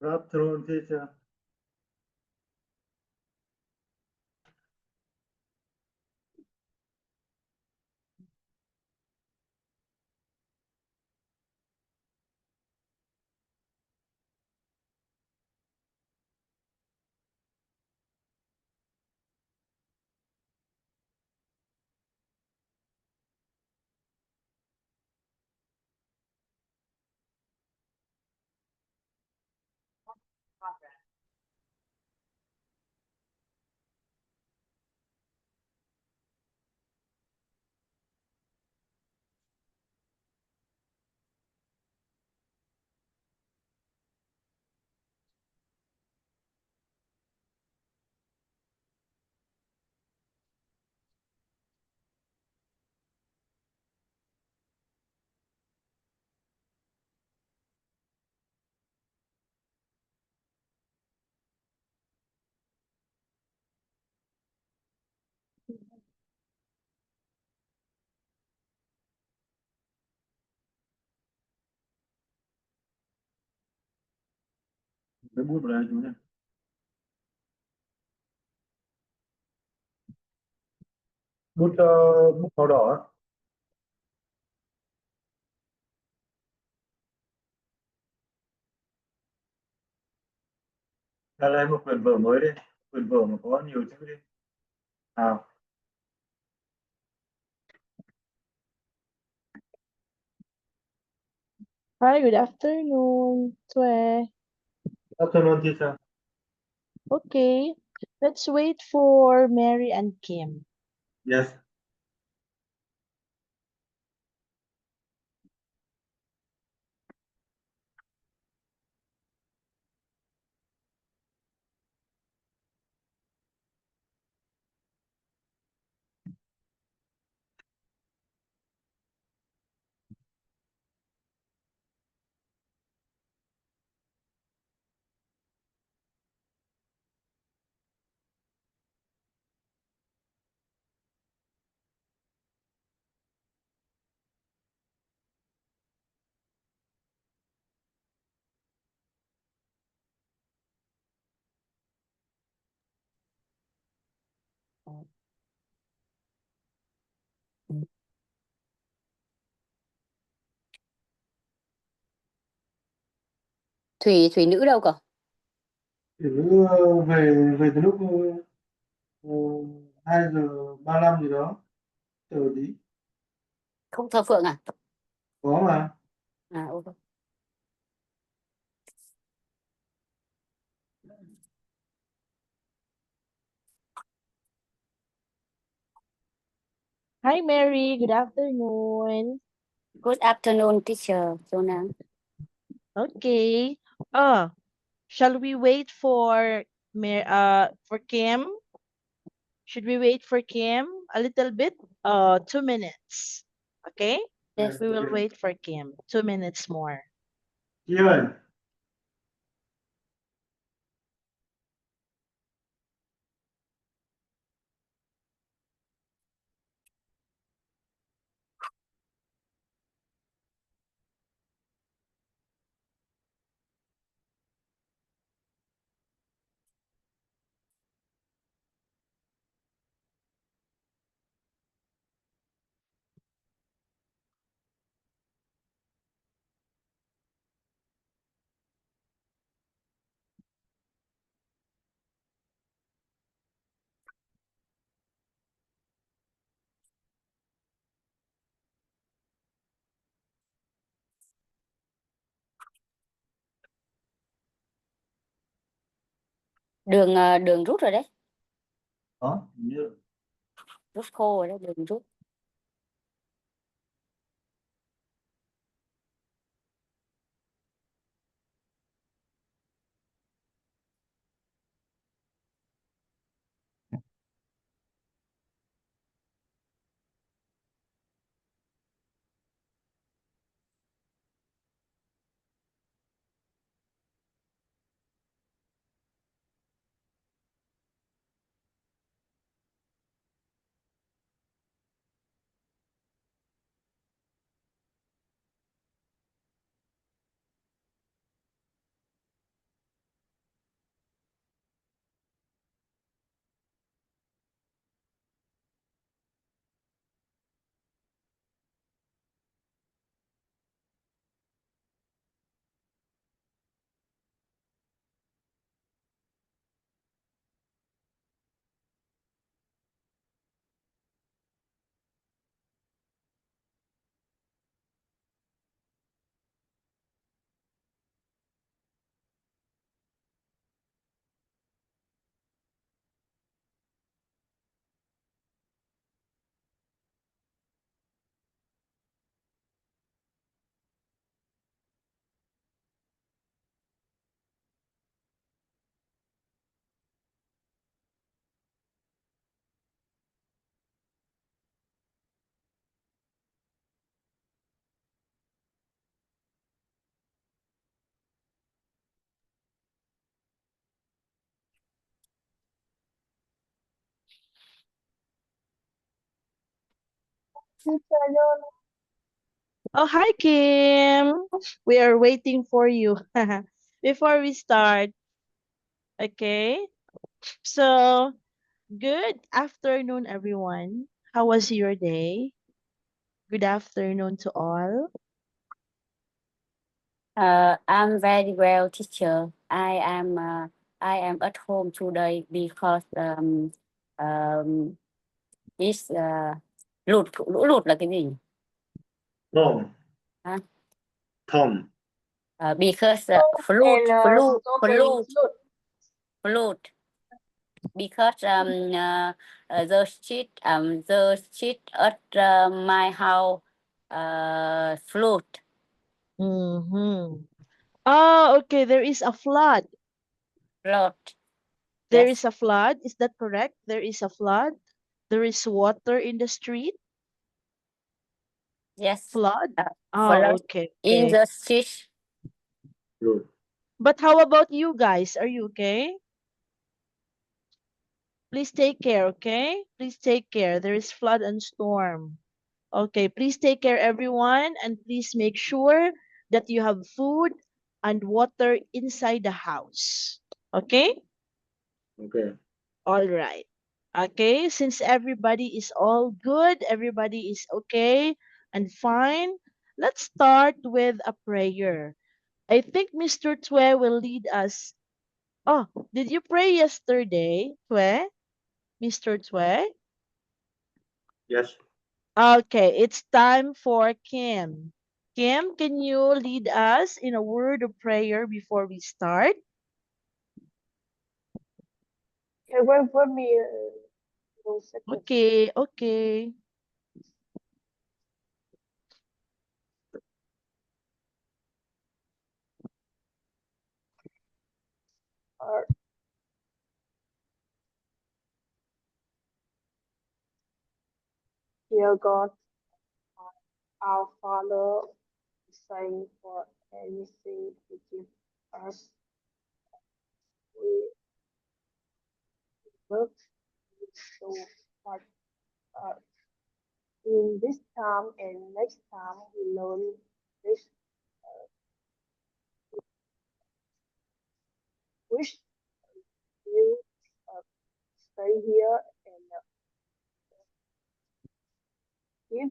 Good afternoon, teacher. Lấy bút vào đây chú nhé. Bút bút màu đỏ á. Ra lấy một quyển vở mới đi. Quyển vở mà có nhiều chữ đi. Nào. Hi, good afternoon, Tue. Good afternoon, teacher. Okay, let's wait for Mary and Kim. Yes. Thủy nữ đâu cơ? Thủy nữ về về từ lúc 2:35 gì đó. Chờ tí. Không thờ phượng à? Có mà. À, ok. Hi, Mary, good afternoon. Good afternoon, teacher Jonah. Okay. Shall we wait for for Kim? Should we wait for Kim a little bit? 2 minutes. Okay? Yes. We will wait for Kim. 2 minutes more. Kim ơi. Đường rút rồi đấy. Đó, như Rút khô rồi đấy, đường rút. Oh, hi, Kim. We are waiting for you before we start. Okay. So, good afternoon, everyone. How was your day? Good afternoon to all. I'm very well, teacher. I am at home today because it's lụt lũ lụt là cái gì? Tom. Hả? Tom. Because flood because the street at my house flood. Mm-hmm. Oh, okay. There is a flood. Flood. There Yes. is a flood. Is that correct? There is a flood. There is water in the street. Yes. Flood. Oh, Flood okay. in Okay. the street. Good. But how about you guys? Are you okay? Please take care, okay? Please take care. There is flood and storm. Okay, please take care, everyone, and please make sure that you have food and water inside the house. Okay? Okay. All right. Okay, since everybody is all good, everybody is okay and fine, let's start with a prayer. I think Mr. Tue will lead us. Oh, did you pray yesterday, Tue? Mr. Tue? Yes. Okay, it's time for Kim. Kim, can you lead us in a word of prayer before we start? Okay, wait for me 1 second. Okay, okay. Dear God, our Father, thank for anything you give us. We work so much in this time and next time we learn this. Wish you stay here and give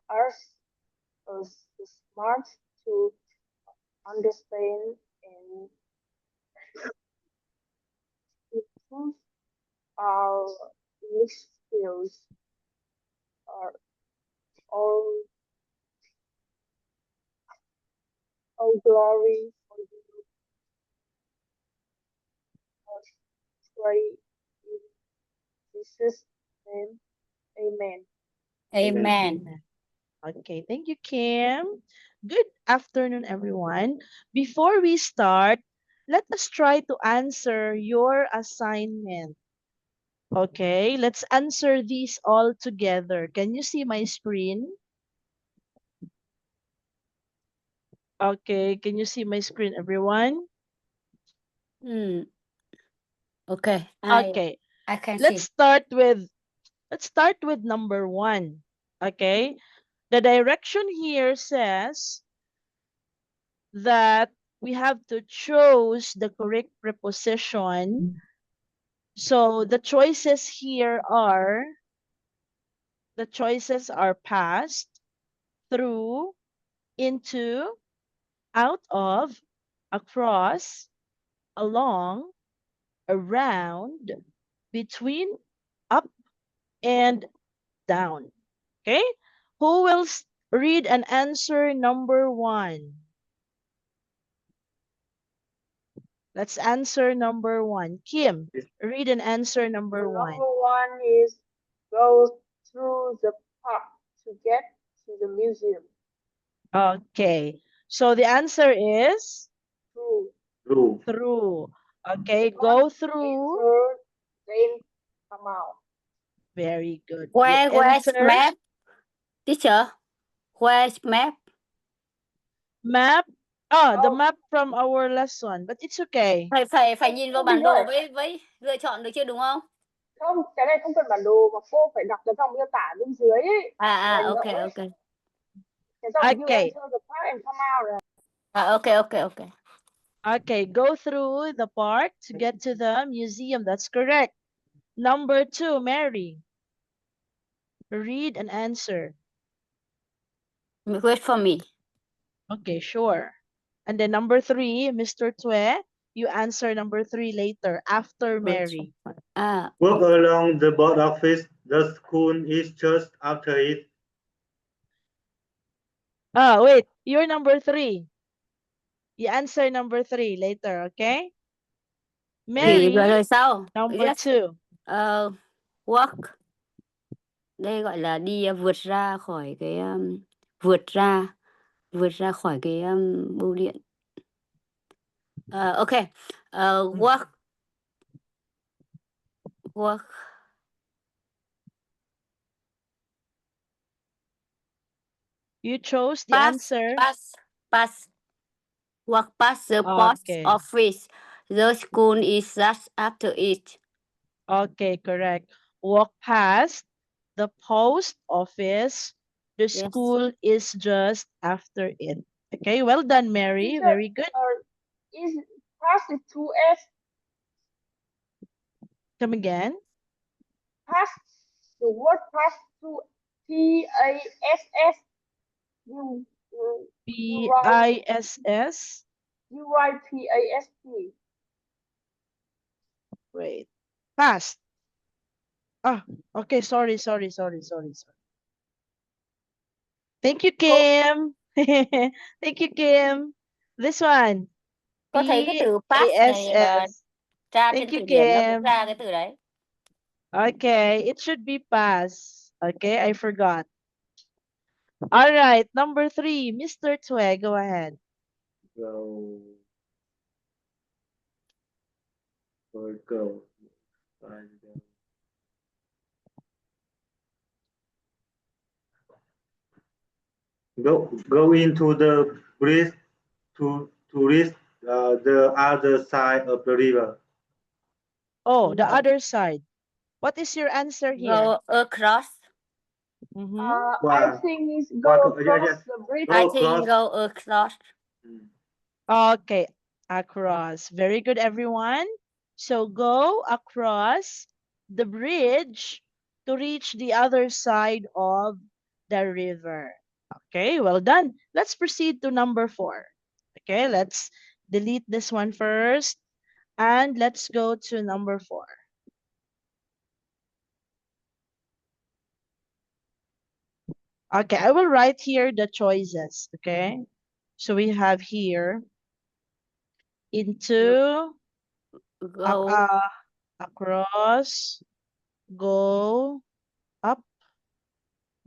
us the smart to understand and improve our English skills. All, all glory for you. Pray in Jesus' name. Amen. Amen. Okay, thank you, Kim. Good afternoon, everyone. Before we start, let us try to answer your assignment. Okay, let's answer these all together. Can you see my screen? Okay, can you see my screen, everyone? Okay. Okay, I can let's see. start with number 1. Okay, the direction here says that we have to choose the correct preposition. So the choices here are past, through, into, out of, across, along, around, between, up, and down. Okay? Who will read and answer number 1? Let's answer number 1. Kim, read and answer number 1. Number 1 is go through the park to get to the museum. Okay. So the answer is Through. through. Okay, go through. Enter, then come out. Very good. Where's enter. map? Teacher, where's map? Map. The map from our lesson, but it's okay. Phải nhìn vào bản đồ với lựa chọn được chưa, đúng không? Không, cái này không cần bản đồ mà cô phải đọc cái dòng miêu tả bên dưới ấy. Hành động Okay, ấy. okay. Cái dòng you Okay. enter the park and come out rồi. Okay, okay, okay. Okay, go through the park to get to the museum. That's correct. Number 2, Mary. Read and answer. Wait for me. Okay, sure. And then number 3, Mr. Tue, you answer number 3 later after Mary. Walk along the board office. The school is just after it. Oh, wait, you're number 3. You answer number 3 later, okay? Thì Mary, rồi sau. number Yes. 2. Walk. Đây gọi là đi vượt ra khỏi cái vượt ra khỏi cái bưu điện. Okay. Walk. You chose the Pass. answer. Walk past the post Okay. office. The school is just after it. Okay, correct. Walk past the post office. The Yes. school is just after it. Okay, well done, Mary. Teacher, Very good. Is past is 2S. Come again. Past, the word past to PASS. You P-I-S-S. you write PAST. Wait. Past. Ah, okay. Sorry. Thank you, Kim. Thank you, Kim. This one. Có thấy cái từ pass này P-A-S-S. tra Thank trên you, từ điển nó cũng Kim. ra cái từ đấy. Okay, it should be pass. Okay, I forgot. All right, number 3, Mr. Tue, go ahead. Go. Go. Go into the bridge to reach the other side of the river. Oh, the Go. other side. What is your answer here? Go across. Mhm. I think it's go across the bridge. I think go across. Okay, across. Very good, everyone. So go across the bridge to reach the other side of the river. Okay, well done. Let's proceed to number 4. Okay, let's delete this one first. And let's go to number 4. Okay, I will write here the choices. Okay, so we have here into, Go. across, go, up,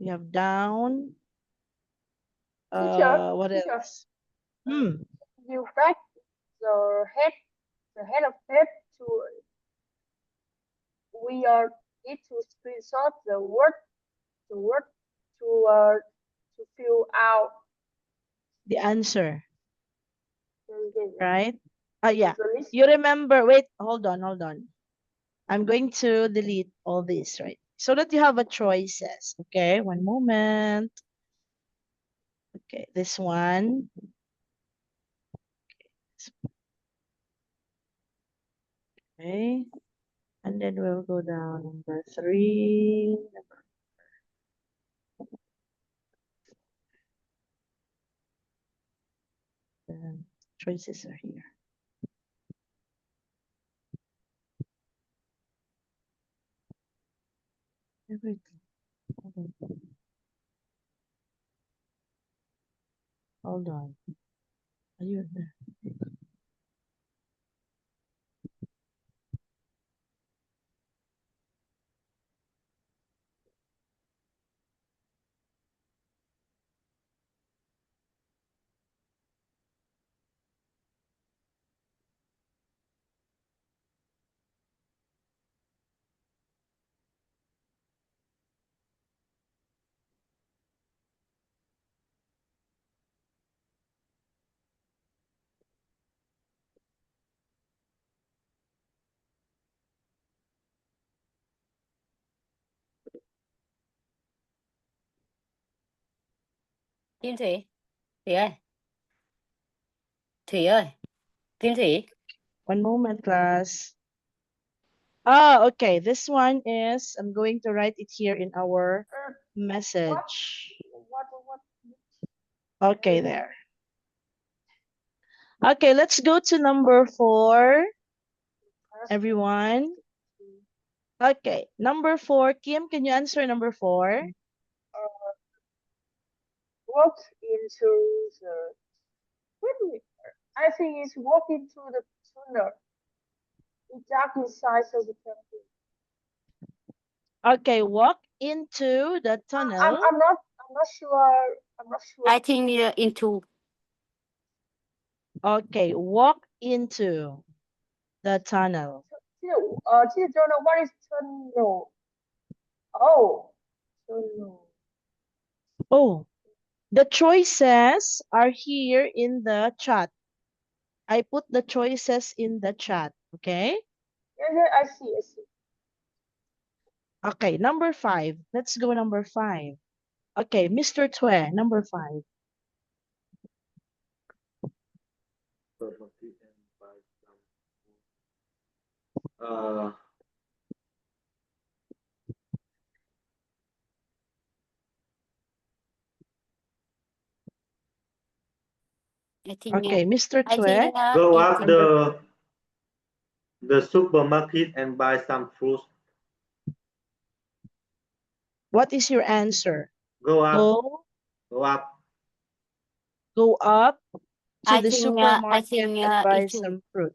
we have down, Teacher, what teacher. else? You back the head of step to we are need to screenshot the word to fill out The answer, the right? Yeah. list. You remember, wait, hold on. I'm going to delete all this, right? So that you have a choices. Okay, one moment. Okay, this one. Okay. And then we'll go down number 3. The choices are here. Everything. Hold on. Are you in there? Kim Thủy. Thủy ơi. Thủy ơi. Kim Thủy. One moment, class. Oh, okay. This one is, I'm going to write it here in our message. What? Okay, there. Okay, let's go to number 4, everyone. Okay, number 4. Kim, can you answer number 4? Walk into the. Wait a minute. I think it's walk into the tunnel. It's dark inside of the temple. Okay, walk into the tunnel. I'm not sure. I'm not sure. I think into. Okay, walk into the tunnel. Teacher don't know what is tunnel. Oh, tunnel. Oh, the choices are here in the chat. I put the choices in the chat, okay? Yeah, I see. Okay, number 5. Let's go number 5. Okay, Mr. Tue, number 5. Supermarket and buy some food. I think. Okay, Mr. I Tue. think. Go up into. the supermarket and buy some fruit. What is your answer? Go up. Go up to I the think, supermarket and buy into. some fruit.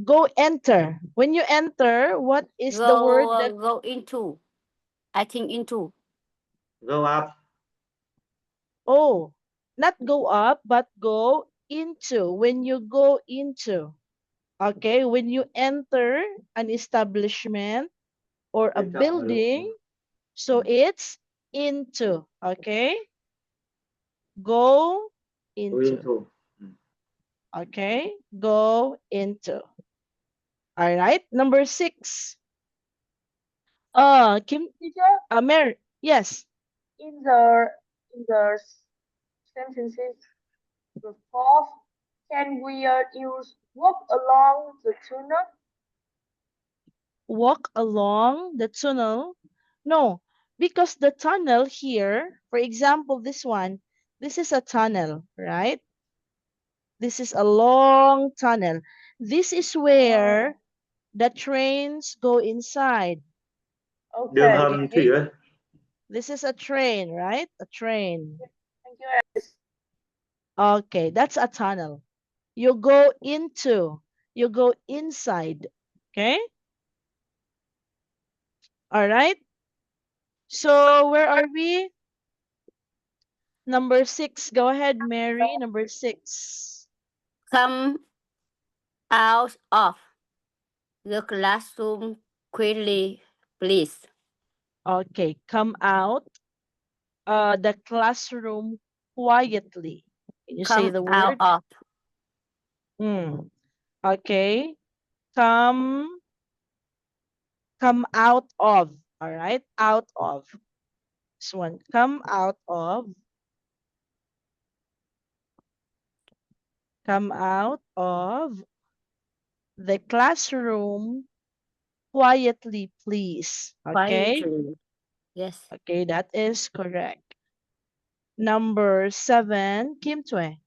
Go enter. When you enter, what is the word that Go into. I think into. Go up. Oh, not go up, but go into. When you go into, okay, when you enter an establishment or a building, so it's into, okay? Go into, okay? Go into. All right, number 6. Kim, Teacher, Mary, yes. in the sentences, the fourth, can we use walk along the tunnel? Walk along the tunnel. No, because the tunnel here, for example, this one, this is a tunnel, right? This is a long tunnel. This is where the trains go inside. Đường Okay. hầm Thủy ơi. This is a train, right? A train. Thank you. Okay, that's a tunnel. You go inside, okay? All right. So where are we? Number 6. Go ahead, Mary. Number 6. Come out of the classroom quickly, please. Okay, come out the classroom quietly. Can you say Come the out word? of. Okay. Come out of. All right. Out of. This one. Come out of. Come out of the classroom quietly, please. Okay. Quietly. Yes. Okay, that is correct. Number 7, Kim Tue.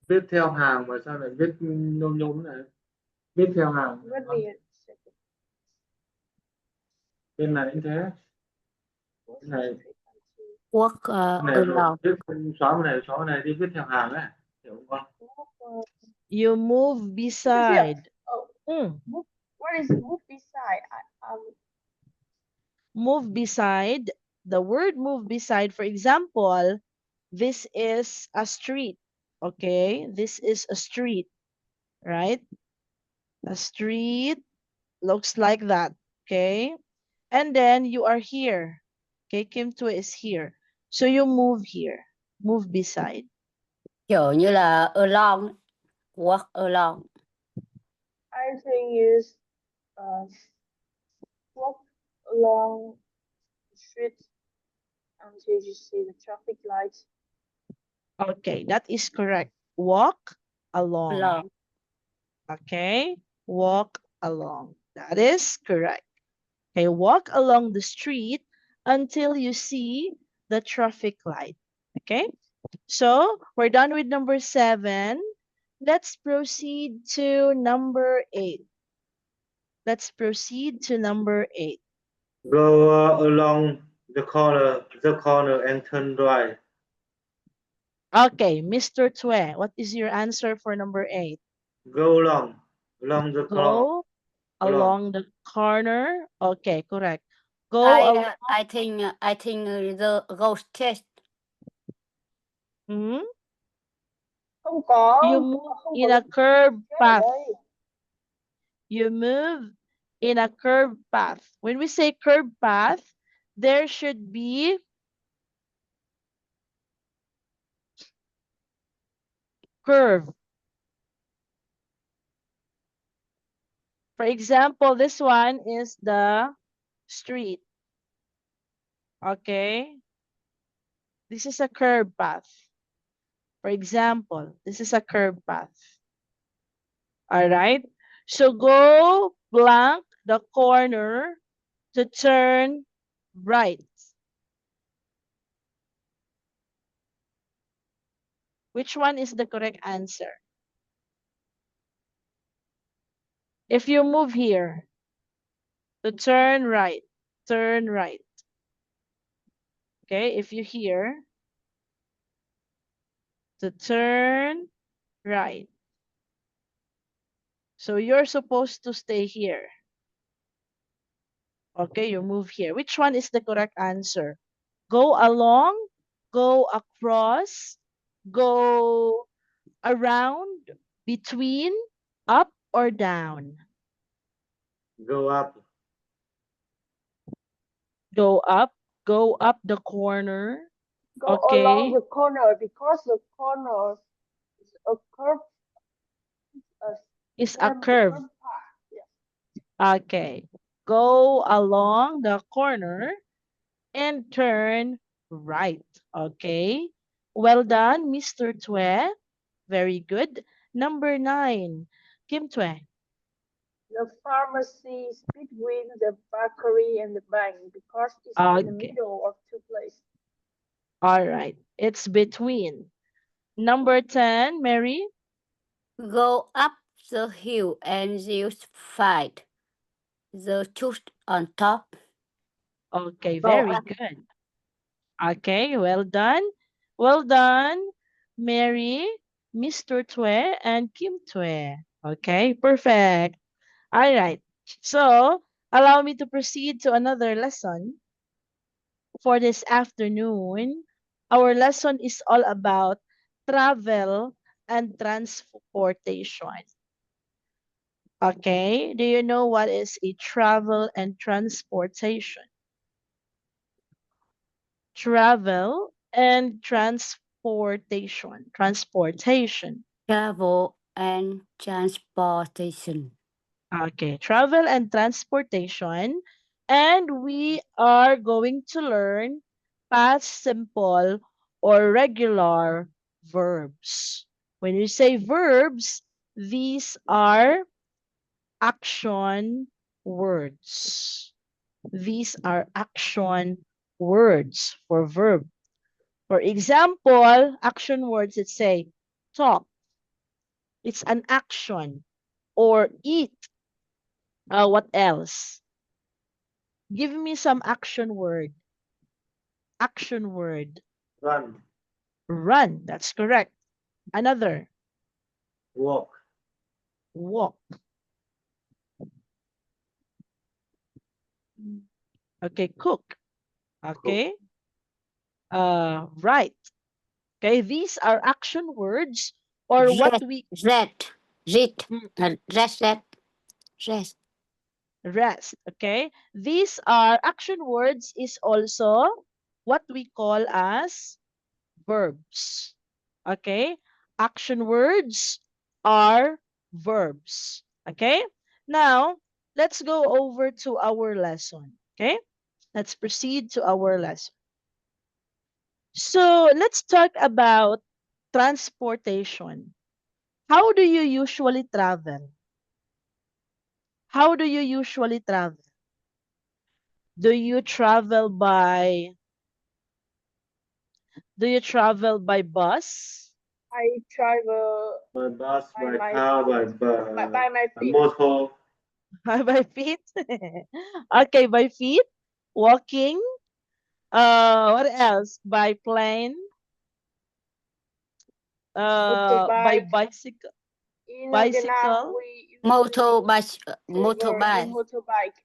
Viết theo hàng mà sao lại viết nhôm nhôm này? Viết theo hàng. Let me a second. Bên này cũng thế. Cái này Walk này along. viết xóa cái này đi viết theo hàng ấy. Hiểu không con? You move beside. What is move beside? Move beside. The word move beside, for example, this is a street. Okay, this is a street, right? A street looks like that. Okay, and then you are here. Okay, Kim Tue is here. So you move here. Move beside. Kiểu như là along. Walk along. I think is walk along street until you see the traffic light. Okay, that is correct. Walk along. Along. Okay, walk along. That is correct. Okay, walk along the street until you see the traffic light. Okay, so we're done with number 7. Let's proceed to number 8. Let's proceed to number 8. Go along the corner and turn right. Okay, Mr. Tue, what is your answer for number 8? Go along the corner. Go Along. along the corner. Okay, correct. Go along. I think the ghost test. Mhm. Không có, You move không in có a curved chết ở path. đây. You move in a curved path. When we say curved path, there should be curve. For example, this one is the street. Okay. This is a curved path. For example, this is a curved path. All right. So go blank the corner to turn right. Which one is the correct answer? If you move here to turn right, turn right. Okay, if you here to turn right. So you're supposed to stay here. Okay, you move here. Which one is the correct answer? Go along, go across, go around, between, up or down? Go up. Go up the corner. Go Okay. along the corner because the corner is a curve. Is a curve. path. Yes. Okay. Go along the corner and turn right. Okay. Well done, Mr. Tue. Very good. Number 9, Kim Tue. The pharmacy is between the bakery and the bank because it's in the Okay. middle of two places. All right. It's between. Number 10, Mary. Go up the hill and you'll find the truth on top. Okay, Go very up. good. Okay, well done. Well done, Mary, Mr. Tue, and Kim Tue. Okay, perfect. All right. So, allow me to proceed to another lesson for this afternoon. Our lesson is all about travel and transportation. Okay, do you know what is a travel and transportation? Travel and transportation. Transportation. Travel and transportation. Okay, travel and transportation. And we are going to learn past simple or regular verbs. When you say verbs, these are action words. These are action words for verb. For example, action words that say talk. It's an action. Or eat. What else? Give me some action word. Action word. Run. Run. That's correct. Another. Walk. Walk. Okay, cook. Okay. Right. Okay, these are action words or what we Rest. Rest. Mm. Rest. Rest. Okay, these are action words is also what we call as verbs. Okay, action words are verbs. Okay, now let's go over to our lesson. Okay, Let's proceed to our lesson. So let's talk about transportation. How do you usually travel? How do you usually travel? Do you travel by bus? I travel By bus, by by my car, feet. By my by feet. motor, By feet? Okay, by feet, walking. What else? By plane, by Motorbike. bicycle, In Vietnam, bicycle, we usually Motorbike, travel in motorbike. motorbike.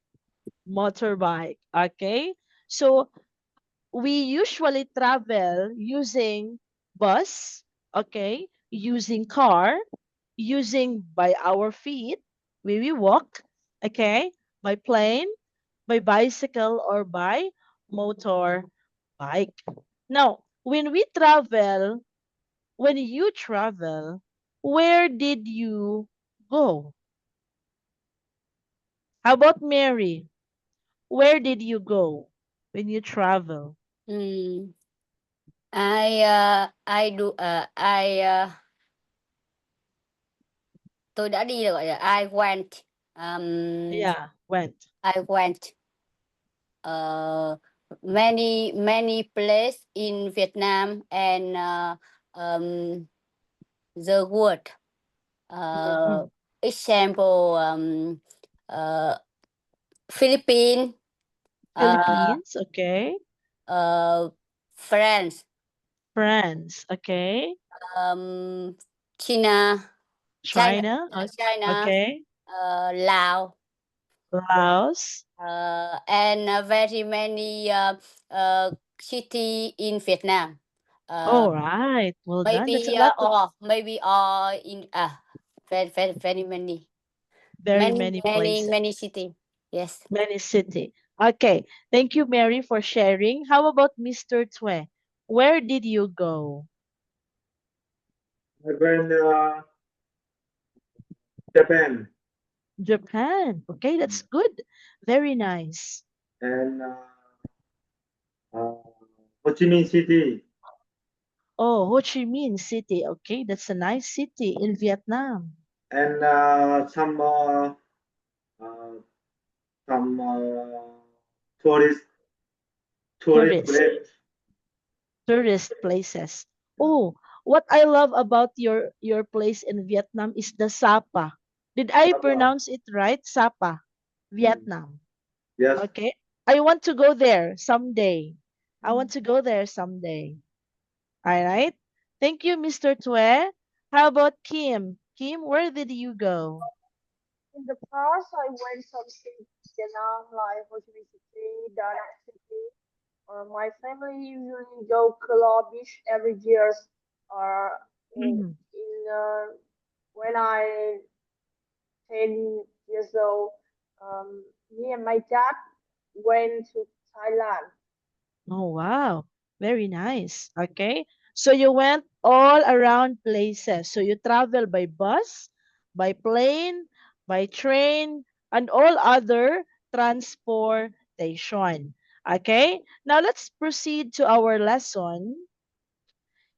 motorbike. Okay, so we usually travel using bus, okay, using car, using by our feet, we walk, okay, by plane, by bicycle, or by motor bike. Now, when you travel, where did you go? How about Mary? Where did you go when you travel? Mm. I do tôi đã đi, là gọi là I went Yeah, went. I went many place in Vietnam and the world. Example, Philippines, Philippines, okay. France, France, okay. China, China, China, okay. Laos, Laos. and very many city in Vietnam. All right. Well done. That's a lot of Maybe in very many very many places, many city. Yes. many city. Okay. Thank you, Mary, for sharing. How about Mr. Tue? Where did you go? I went Japan Japan. Okay, that's good. Very nice. and Ho Chi Minh City Oh, Ho Chi Minh City. Okay, that's a nice city in Vietnam. and uh, some tourist Tourist, place. tourist places. Oh, what I love about your place in Vietnam is the Sapa. Did I pronounce it right? Sapa, Vietnam. Yes, Okay. I want to go there someday. I want to go there someday. All right. Thank you, Mr. Tue. How about Kim? Kim, where did you go? In the past, I went some cities in Vietnam, like Ho Chi Minh City, Da Nang City. My family usually go Kalaw Beach every year. In Mhm. when I 10 years old, me and my dad went to Thailand. Oh, wow. Very nice. Okay. So you went all around places. So you travel by bus, by plane, by train, and all other transportation. Okay. Now let's proceed to our lesson.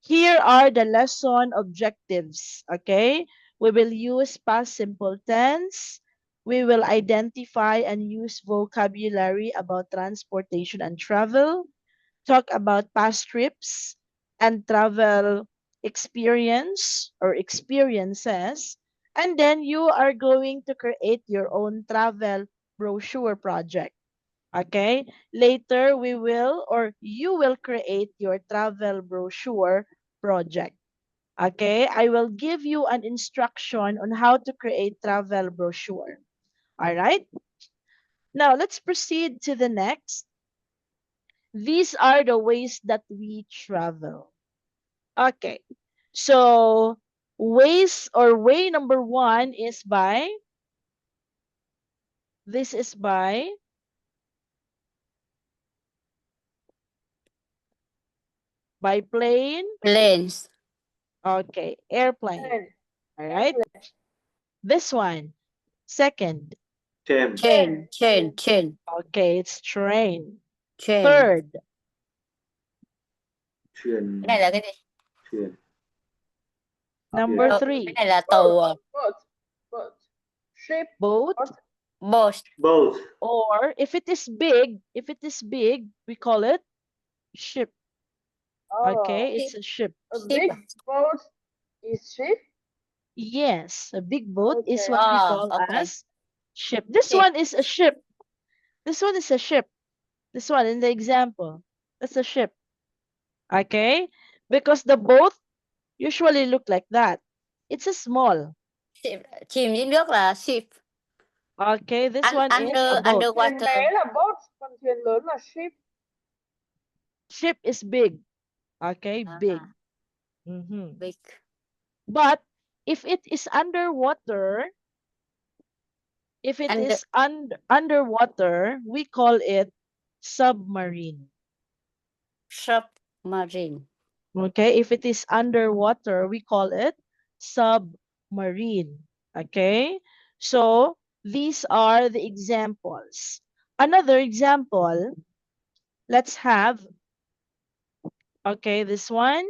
Here are the lesson objectives. Okay. We will use past simple tense. We will identify and use vocabulary about transportation and travel, talk about past trips and travel experience or experiences. And then you are going to create your own travel brochure project. Okay? Later, we will or you will create your travel brochure project. Okay? I will give you an instruction on how to create travel brochure. All right? Now, let's proceed to the next. These are the ways that we travel. Okay. So way number one is this is by plane. Planes. Okay. Airplane. And All right. This one. Second. James. Chain. Okay. It's train. train. Third, thuyền, Cái này là cái gì? thuyền, number Ờ, three, cái này là tàu à? Boat. Ship. boat. Boat. boat, Or if it is big, we call it ship. Okay, it's a ship. A Ship. big boat is ship. Yes, a big boat is Okay. what we Ah, call okay. as ship. This Ship. one is a ship. This one is a ship. This one in the example, that's a ship. Okay, because the boat usually look like that. It's a small. Ship. Chìm dưới nước là ship. Okay, this one is a boat. Thuyền Underwater. bé là boat, còn thuyền lớn là ship. Ship is big. Okay, big. Ah, Mhm. big. But if it is underwater, if it Under- is underwater, we call it submarine. Submarine. Okay, if it is underwater, we call it submarine. Okay, so these are the examples. Another example, let's have, okay, this one.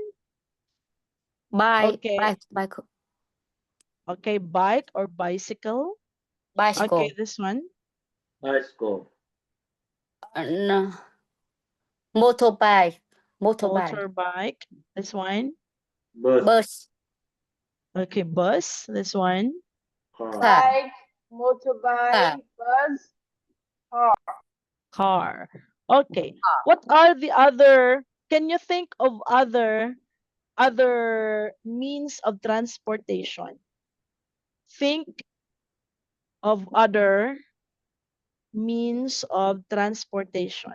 Bike. Okay, Bike. okay, bike or bicycle. Bicycle. Okay, this one. bicycle, No. Motorbike. Motorbike. Motorbike, this one. bus, Bus. Okay, bus, this one. car, Bike, motorbike, bus. Car. Okay, what are the other, can you think of other means of transportation? Think of other means of transportation.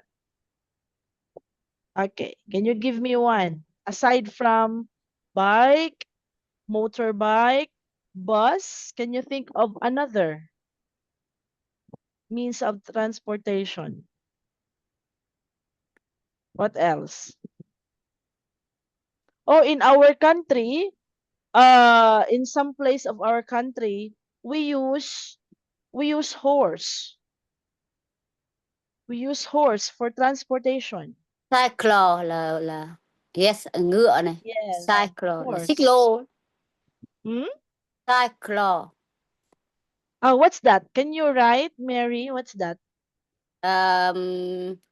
Okay, can you give me one? Aside from bike, motorbike, bus, can you think of another means of transportation? What else? Oh, in our country, in some place of our country, we use horse. We use horse for transportation. Cycle là yes, ngựa này. Yes, Cycle là horse. xích lô. Hmm? Cycle. Oh, what's that? Can you write, Mary? What's that?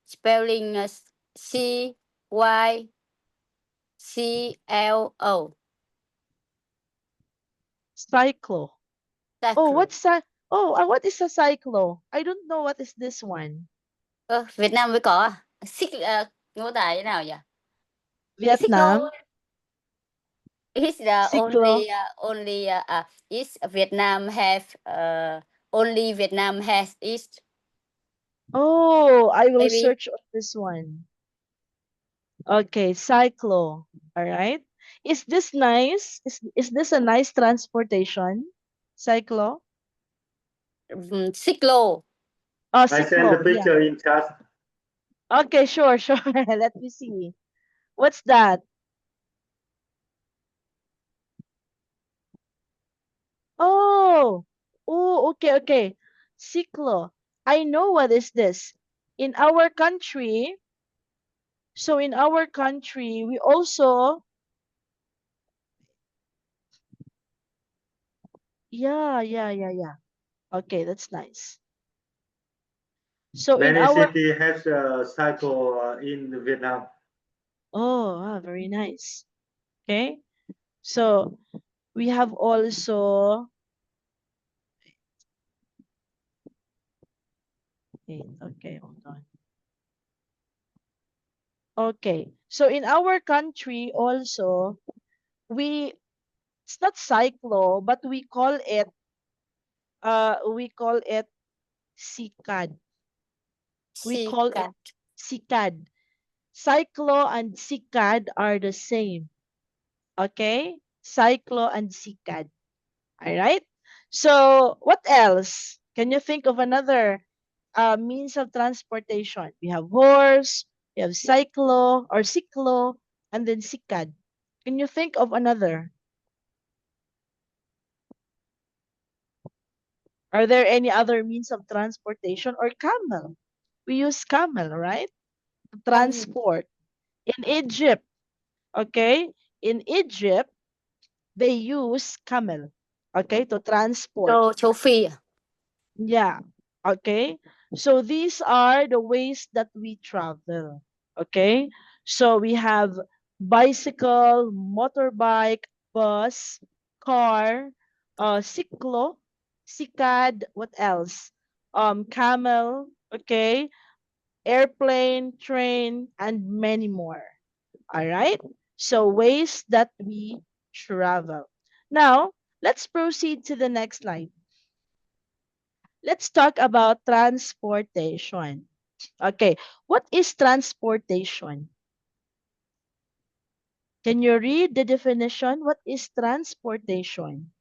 Spelling CYCLO. Cyclo. Oh, Cycle. what is a cyclo? I don't know what is this one. Việt Nam mới có à? Xích mô tả thế nào nhỉ? Vietnam. Is the Cyclo. only is Vietnam have only Vietnam has it. Oh, I will Maybe. search on this one. Okay, cyclo. All right. Is this nice? Is this a nice transportation? Cyclo? Cyclo. Oh, I send the cyclo. Yeah. picture in chat. Okay, sure. Let me see. What's that? Oh, okay. Ciclo. I know what is this. In our country, we also, yeah. Okay, that's nice. So in Many our, cities have a cycle in Vietnam. very nice. Okay, so we have also, okay, hold on. Okay, so in our country also, it's not cyclo, but we call it SICAD. We call it SICAD. Cyclo and SICAD are the same. Okay? Cyclo and SICAD. All right? So, what else? Can you think of another means of transportation? We have horse, we have cyclo or ciclo, and then SICAD. Can you think of another? Are there any other means of transportation or camel? We use camel, right? to transport. In Egypt, okay, in Egypt, they use camel, okay, to transport. Châu Phi à? Yeah, okay. So these are the ways that we travel, okay. So we have bicycle, motorbike, bus, car, cyclo, sikad, what else? Camel, okay, airplane, train, and many more. All right. So ways that we travel. Now, let's proceed to the next slide. Let's talk about transportation. Okay, what is transportation? Can you read the definition? What is transportation?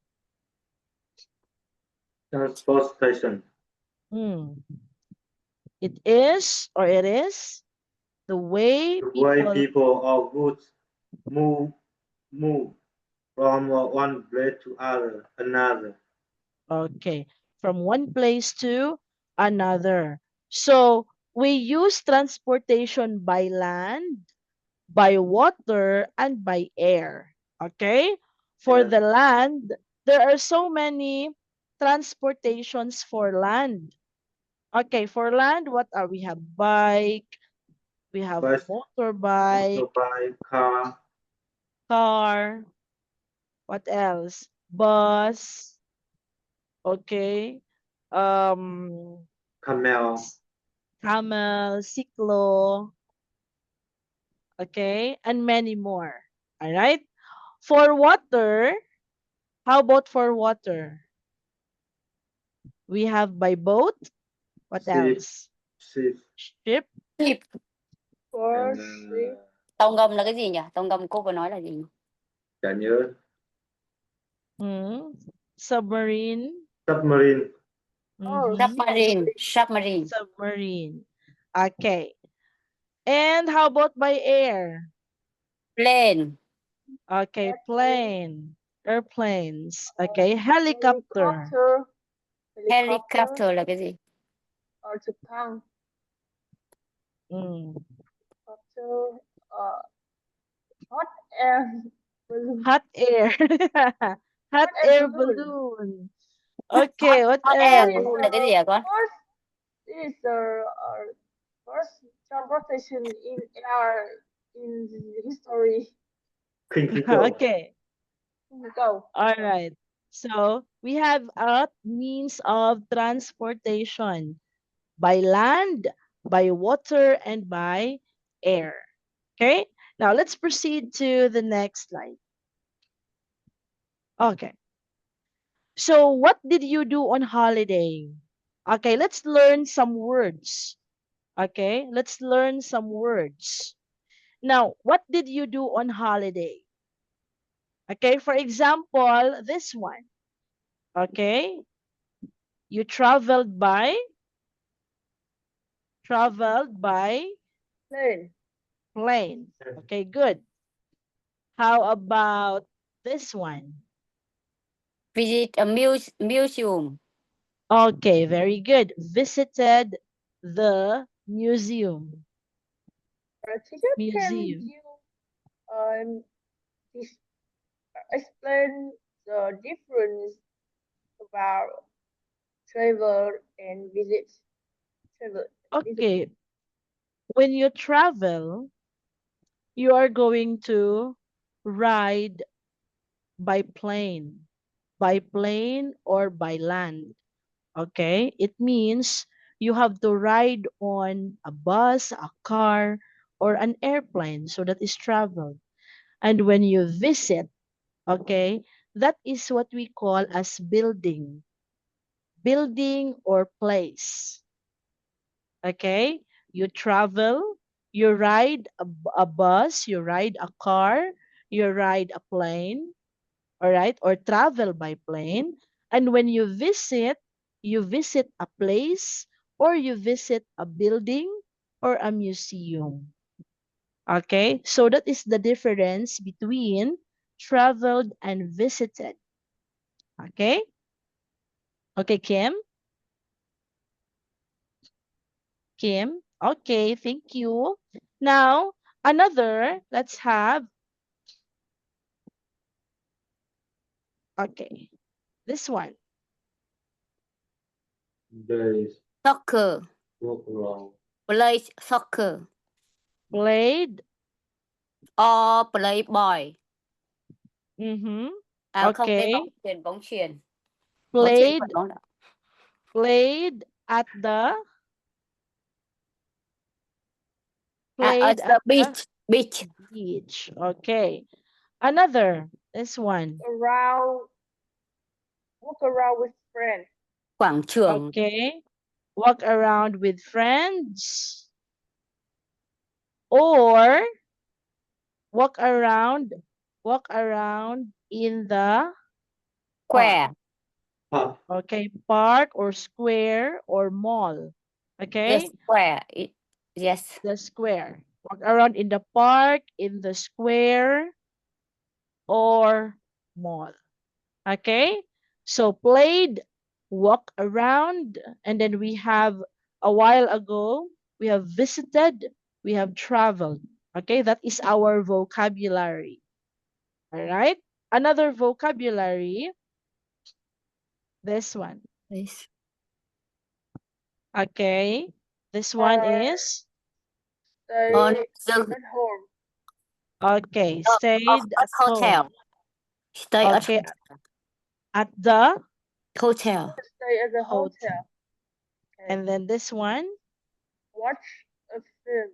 Transportation. Hmm. It is the way The way people. people or goods move move from one place to another. Okay, from one place to another. So we use transportation by land, by water, and by air. Okay? For Yes. the land, there are so many transportations for land. Okay, for land, what are we have? Bike, we have Bus, motorbike, motorbike, car, car, what else? Bus, okay. Um, camel, camel, cyclo, okay, and many more. All right. For water, how about for water? We have by boat. What ship, else? ship, Ship. Ship. For and ship. Tàu ngầm là cái gì nhỉ? Tàu ngầm cô vừa nói là gì nhỉ? chả nhớ. Submarine. Submarine, Oh, Mhm. Submarine. Submarine. Okay. And how about by air? Plane. Okay, plane. Airplanes. Okay, helicopter. Helicopter là cái gì? Or trực thăng. Mm. Helicopter. Hot air balloon. Hot air. Hot air balloon. Okay, what Hot air else? balloon là cái gì hả con? First is the first transportation in air in history. khinh khí cầu. Okay. Go. All right. So we have a means of transportation by land, by water, and by air. Okay. Now let's proceed to the next slide. Okay. So what did you do on holiday? Okay, let's learn some words. Okay, let's learn some words. Now, what did you do on holiday? Okay, for example, this one. Okay, you traveled by Plane. plane. Okay, good. How about this one? Visit a museum. Okay, very good. Visited the museum. Teacher, can Museum. you dis- explain the difference about travel and visit? Travel. Visit. Okay, when you travel, you are going to ride by plane or by land. Okay, it means you have to ride on a bus, a car, or an airplane. So that is travel. And when you visit, okay, that is what we call as building or place. Okay, you travel, you ride a bus, you ride a car, you ride a plane, all right, or travel by plane. And when you visit a place or you visit a building or a museum. Okay, so that is the difference between traveled and visited. Okay, okay, Kim. Okay, thank you. Now, another, let's have, okay, this one. There is Soccer. walk around. Play soccer. Played. Or play ball. Mm-hmm. À không, play Okay. bóng chuyền, bóng chuyền. Bóng chuyền Played. phải bóng đá. Played at the. At Played the at the beach. Beach. beach. Okay. Another. This one. Around, walk around with friends. Quảng trường. Okay. Walk around with friends. Or walk around in the Square. Park. okay, park or square or mall. Okay? Yes, square. Yes. The square. Walk around in the park, in the square, or mall. Okay? So played, walk around, and then we have a while ago, we have visited, we have traveled. Okay? That is our vocabulary. All right? Another vocabulary, this one. Yes. Okay? This one is Stay On at the home. okay, stayed at hotel. home. Stay at Okay, at the hotel. Stay at the hotel. hotel. Okay. And then this one, Watch a film.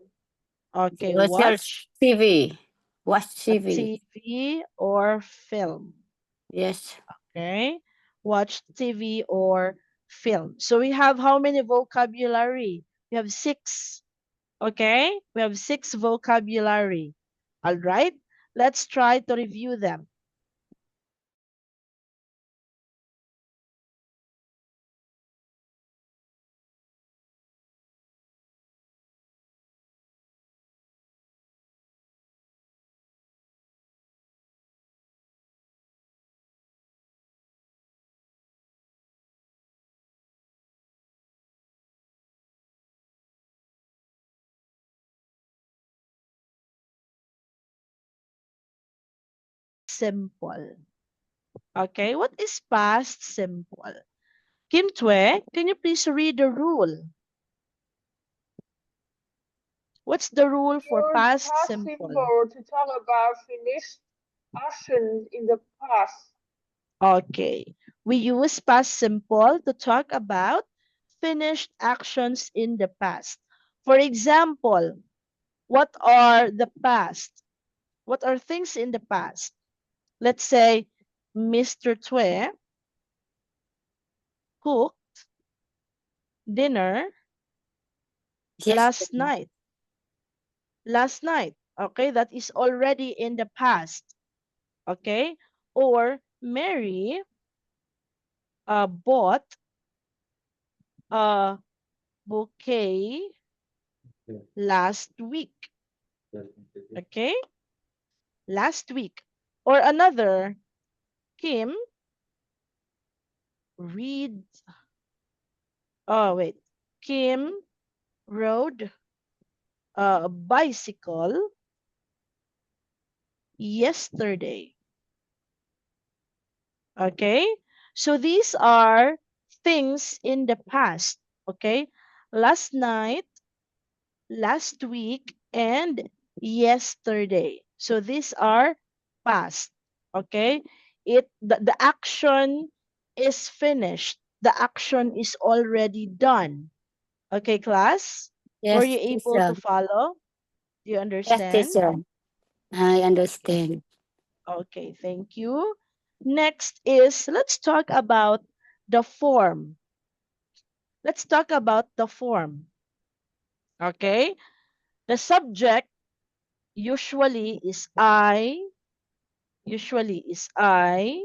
okay, Watch watch TV. Watch a TV. TV or film. Yes. Okay, watch TV or film. So we have how many vocabulary? We have 6. Okay, we have 6 vocabulary. All right, let's try to review them. Simple. Okay, what is past simple? Kim Tue, can you please read the rule? What's the rule for Use past past simple? simple to talk about finished actions in the past. Okay, we use past simple to talk about finished actions in the past. For example, what are the past? What are things in the past? Let's say Mr. Tue cooked dinner Yes. last night. Last night. Okay, that is already in the past. Okay, or Mary bought a bouquet Yeah. last week. Yes. Okay, last week. Or another, Kim read. Oh wait, Kim rode a bicycle yesterday. Okay, so these are things in the past. Okay, last night, last week, and yesterday. So these are past. Okay, the action is finished. The action is already done. Okay, class? Were Yes, you able teacher. to follow? Do you Yes, understand? teacher. I understand. Okay, thank you. Next is, let's talk about the form. Let's talk about the form. Okay, the subject usually is I. Usually is I.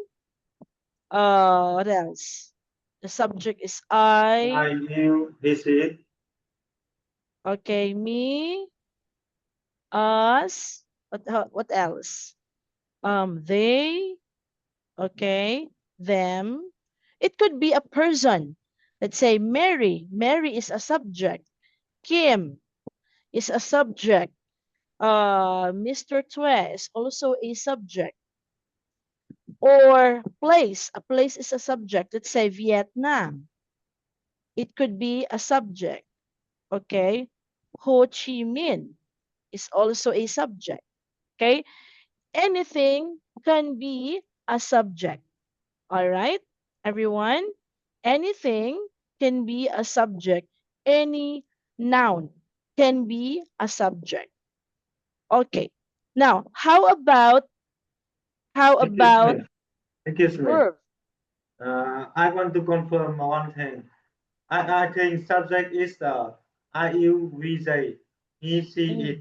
What else? The subject is I. You, his, it. Okay, me, us. What else? They. Okay, them. It could be a person. Let's say Mary. Mary is a subject. Kim. is a subject. Mr. Tue is also a subject. Or place. A place is a subject. Let's say Vietnam. It could be a subject. Okay. Ho Chi Minh is also a subject. Okay. Anything can be a subject. All right, everyone? Anything can be a subject. Any noun can be a subject. Okay. Now, how about Excuse me. verb? I want to confirm one thing. I think subject is the I, you, we, they, he, she, it,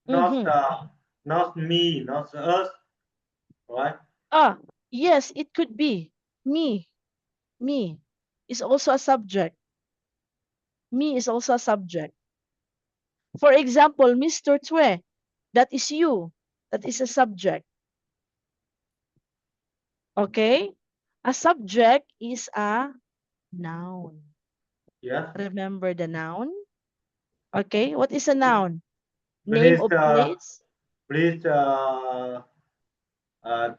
not Mm-hmm. not me, not us, right? Yes, it could be me. Me is also a subject. Me is also a subject. For example, Mr. Tue, that is you. That is a subject. Okay? A subject is a noun. Yeah. Remember the noun? Okay, what is a noun? Name Please, of place, please,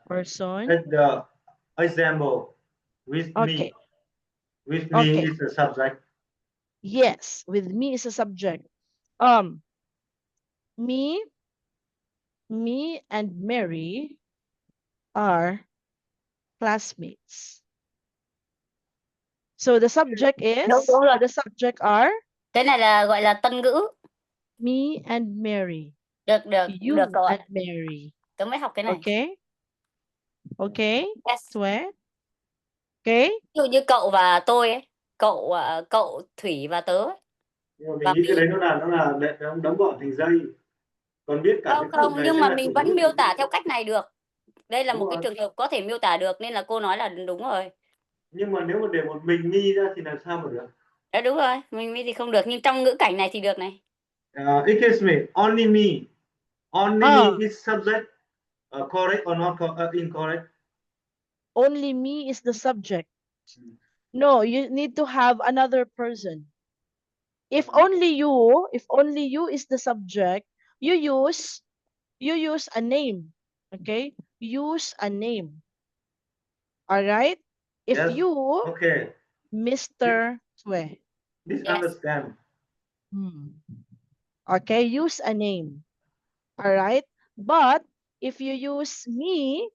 person. take the example with me. Okay, With me okay. is the subject. Yes, with me is a subject. Um, me, me and Mary are classmates. So the subject Đúng, is, đúng rồi. the subject are Cái này là gọi là tân ngữ. me and Mary. Được, được, You được cậu ạ. and Mary. Tớ mới học cái này. Okay? Okay? Yes. Tue? Okay? Ví dụ như cậu và tôi ấy, cậu Thủy và tớ ấy. Nhưng mà mình Và nghĩ cái đấy nó là đóng gọn thành dây. Còn biết cả không cái cụm không, này nhưng sẽ mà là mình cụm vẫn ngữ. miêu tả theo cách này được. Đây là Đúng một cái rồi. trường hợp có thể miêu tả được nên là cô nói là đúng rồi. Nhưng mà nếu mà để một mình mi ra thì làm sao mà được? Đấy, đúng rồi, mình thì không được, nhưng trong ngữ cảnh này thì được này. Excuse me, only me. Only me is subject. Correct or not incorrect? Only me is the subject. No, you need to have another person. If only you is the subject, you use a name. Okay? Use a name. All right? If Yes. you, Okay. Mr. Tue. This Yes. understand. Okay, use a name. All right? But if you use me,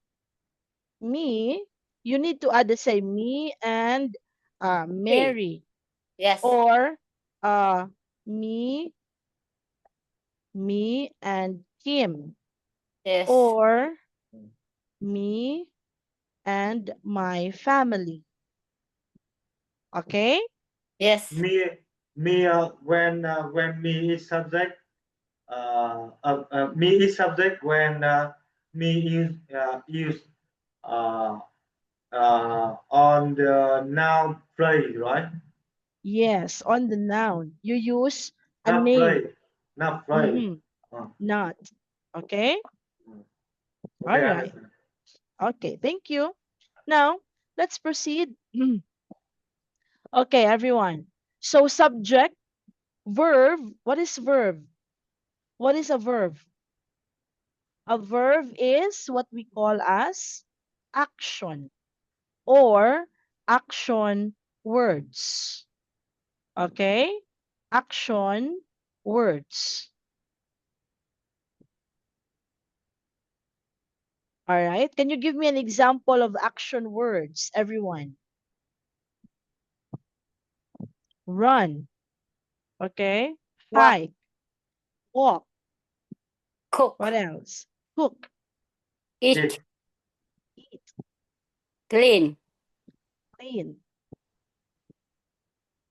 you need to add the same me and Mary. Yes. Or me and Kim. Yes. Or me and my family. Okay? Yes. Me when me is subject. Me is subject when me is on the noun phrase, right? Yes, on the noun. You use a Not name. phrase. Not phrase. Not. Okay? Okay, All I right. understand. Okay, thank you. Now, let's proceed. Okay, everyone. So subject, verb. What is verb? What is a verb? A verb is what we call as action or action words. Okay? Action words. All right. Can you give me an example of action words, everyone? Run. Okay. Fight. Walk. Cook. What else? Cook. Eat. Eat. Clean. Clean.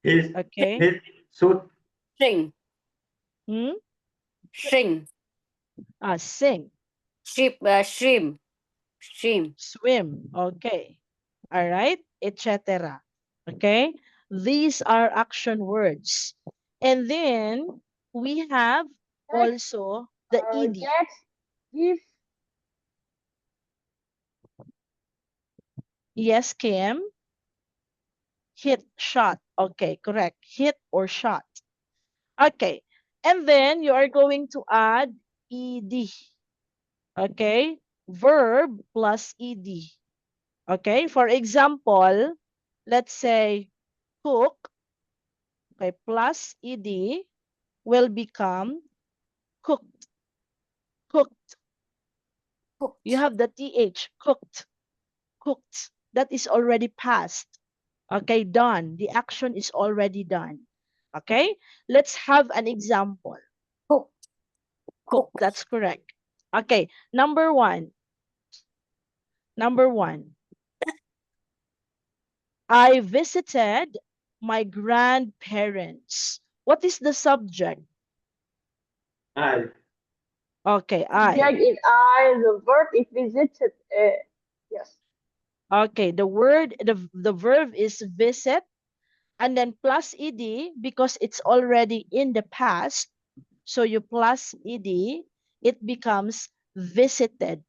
Okay. Okay. Shoot. Sing. Hmm? Sing. Sing. Swim. Swim. Swim. Okay. All right. Etc. Okay. These are action words. And then we have also the ed. Get, give, Yes, Kim. Hit, shot. Okay, correct. Hit or shot. Okay. And then you are going to add ed. Okay? Verb plus ed. Okay? For example, let's say cook, okay, plus ed will become cooked. Cooked. You have the th, cooked. Cooked. That is already past. Okay, done. The action is already done. Okay, let's have an example. Cook. Cook, that's correct. Okay, number one. Number one. I visited my grandparents. What is the subject? I. Okay, Subject I. is I, the verb is visited. Yes. Okay, the verb is visit, and then plus ed because it's already in the past. So you plus ed, it becomes visited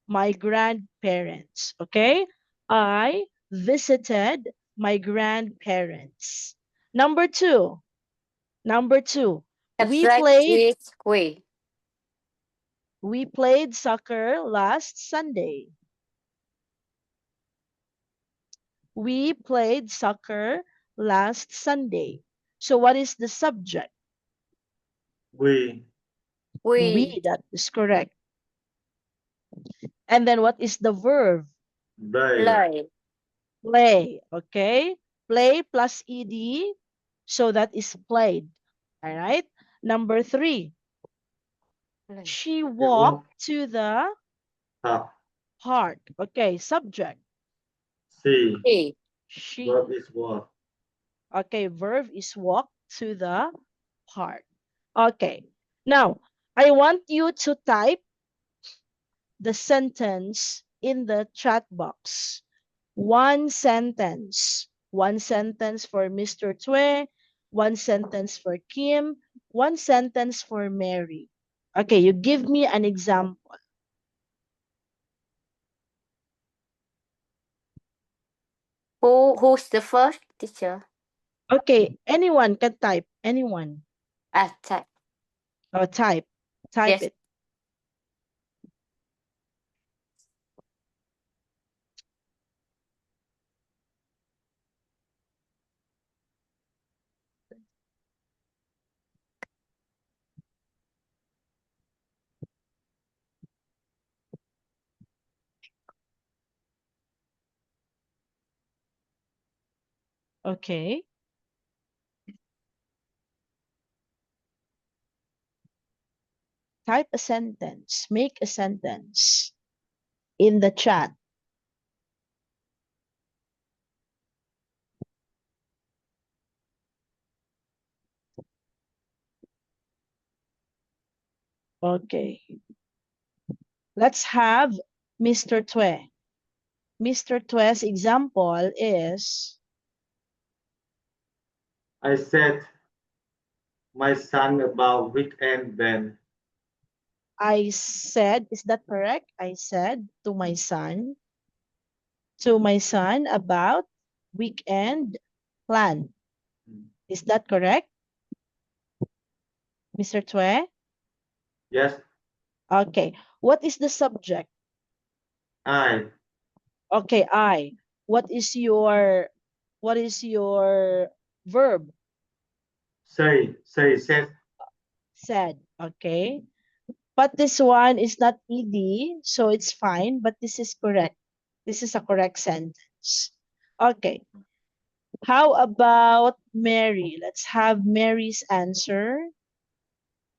my grandparents. Okay, I visited my grandparents. Number two. We Subject played is we. soccer last Sunday. We played soccer last Sunday. So what is the subject? We. We That is correct. And then what is the verb? Play. play. Play, okay? Play plus ed, so that is played. All right? Number three. Play. She walk. walked to the Park. park. Okay, subject. See. She. Verb is walk. Okay, verb is walk to the park. Okay. Now, I want you to type the sentence in the chat box. One sentence. One sentence for Mr. Tue, one sentence for Kim, one sentence for Mary. Okay, you give me an example. Who's the first teacher? Okay, anyone can type. Anyone. Type. Or type. Type Yes. it. Okay. Type a sentence. Make a sentence in the chat. Okay. Let's have Mr. Tue. Mr. Tue's example is, I said my son about weekend band. I said, is that correct? I said to my son about weekend plan. Is that correct? Mr. Tue? Yes. Okay. What is the subject? I. Okay, I. What is your verb? Say. Said. Said. Okay. But this one is not ed, so it's fine, but this is correct. This is a correct sentence. Okay. How about Mary? Let's have Mary's answer.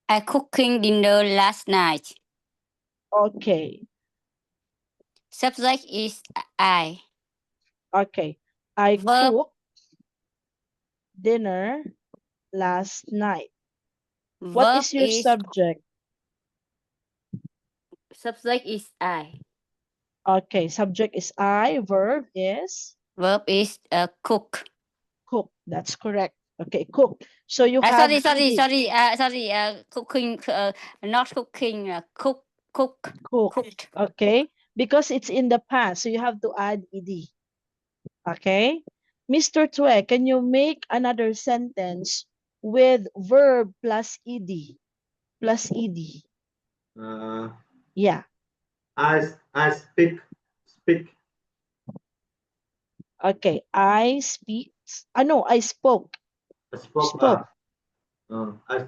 I cooking dinner last night. Okay. Subject is I. Okay. I Verb. cooked dinner last night. What Verb is your subject? Subject is I. Okay, subject is I, verb is Verb is cook. cook. That's correct. Okay, cook. So you have Sorry. ed. Cooking. Not cooking. Cook. Cooked. Okay, because it's in the past, so you have to add ed. Okay, Mr. Tue, can you make another sentence with verb plus ed. Plus ed. Yeah. I speak. Okay. I speak. No, I spoke. I spoke. Spoke. I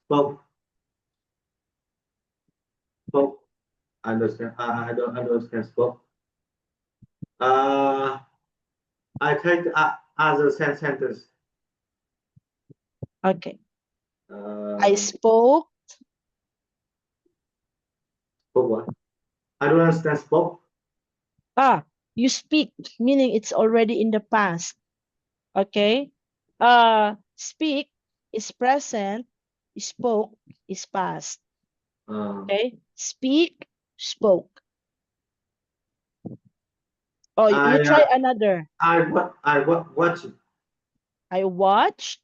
spoke. Spoke. Understand? I don't understand. Spoke. I take other sentence. Okay. I spoke. Spoke what? I don't understand. Spoke. You speak, meaning it's already in the past. Okay. Speak is present. Spoke is past. Okay. Speak, spoke. Oh, you try another. I watch. I watched.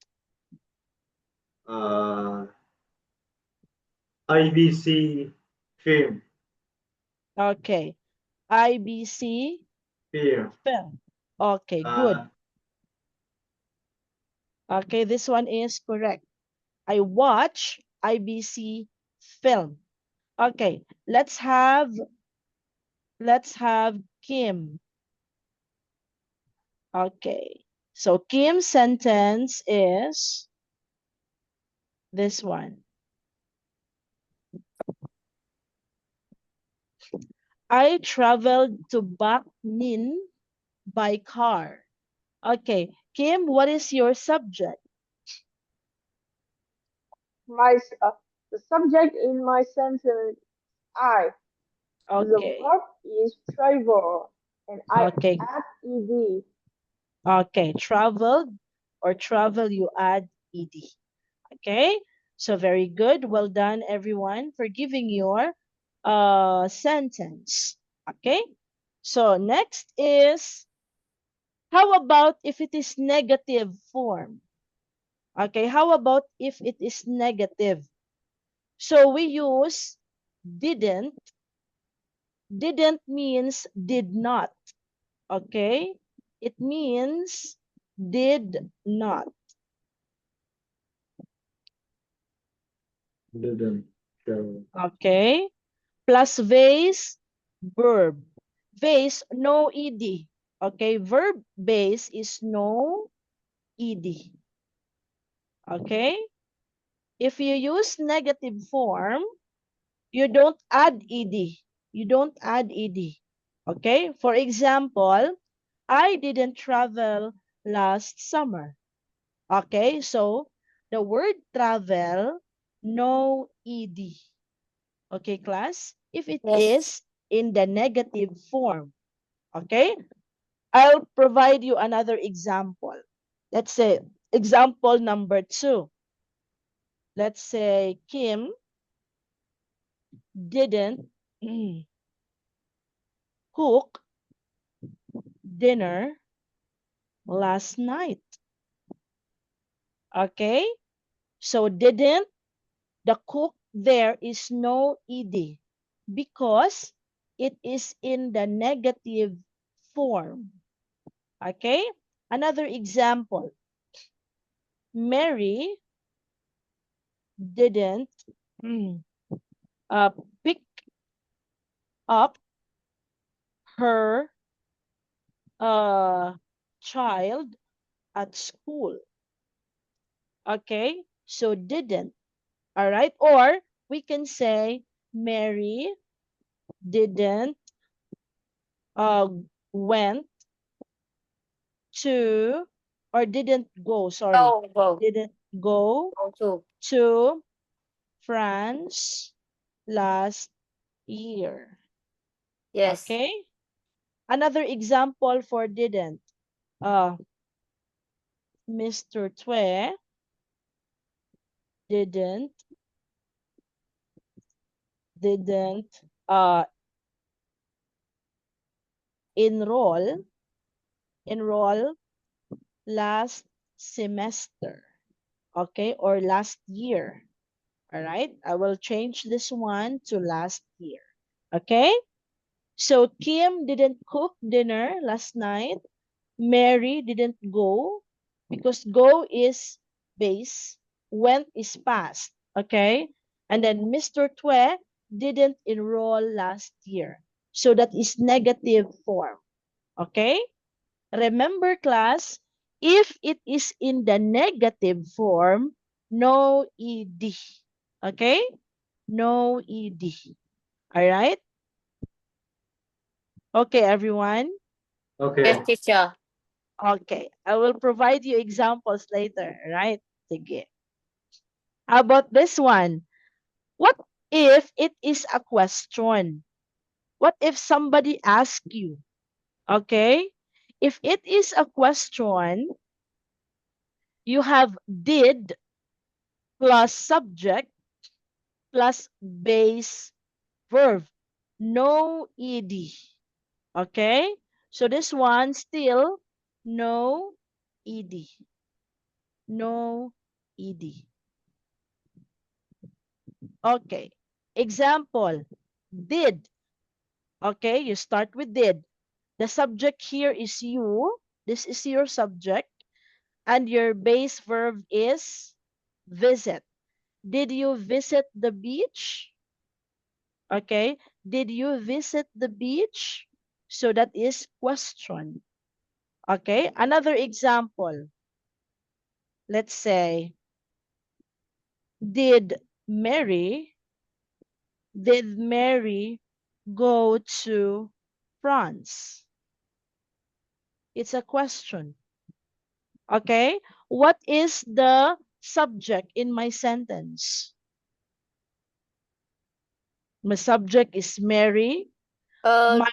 ABC film. Okay. IBC Film. film. Okay, good. Okay, this one is correct. I watch IBC film. Okay, let's have Kim. Okay. So Kim's sentence is this one. I traveled to Bac Ninh by car. Okay. Kim, what is your subject? The subject in my sentence I. The Okay. verb is travel, and I Okay. add ed. Okay. Traveled or travel, you add ed. Okay. So very good. Well done, everyone, for giving your sentence. Okay. So next is, how about if it is negative form? Okay, how about if it is negative? So we use didn't. Didn't means did not. Okay? It means did not. Didn't travel. Okay? Plus vase, verb. Vase, no ed. Okay? Verb base is no ed. Okay? If you use negative form, you don't add ed. You don't add ed. Okay? For example, I didn't travel last summer. Okay? So, the word travel, no ed. Okay, class? If it is in the negative form. Okay? I'll provide you another example. Let's say, example number 2. Let's say Kim didn't cook dinner last night. Okay? So didn't, the cook there is no ed because it is in the negative form. Okay? Another example. Mary didn't pick up her child at school. Okay? So didn't. All right? Or we can say Mary didn't went to, or didn't go, sorry. Didn't go to France last year. Okay? Another example for didn't. Mr. Twe didn't enroll last semester. Okay? Or last year. All right? I will change this one to last year. Okay? So Kim didn't cook dinner last night. Mary didn't go because go is base, went is past. Okay? And then Mr. Twe didn't enroll last year. So that is negative form. Okay? Remember, class, if it is in the negative form, no ed. Okay? No ed. All right? Okay, everyone? Okay. Yes, teacher. Okay. I will provide you examples later, right? Sige. How about this one? What if it is a question? What if somebody asks you? Okay? If it is a question, you have did plus subject plus base verb. No ed. Okay? So this one still no ed. No ed. Okay. Example. Did. Okay, you start with did. The subject here is you. This is your subject. And your base verb is visit. Did you visit the beach? Okay. Did you visit the beach? So that is question. Okay. Another example. Let's say, did Mary go to France? It's a question. Okay. What is the subject in my sentence? My subject is Mary. Uh, My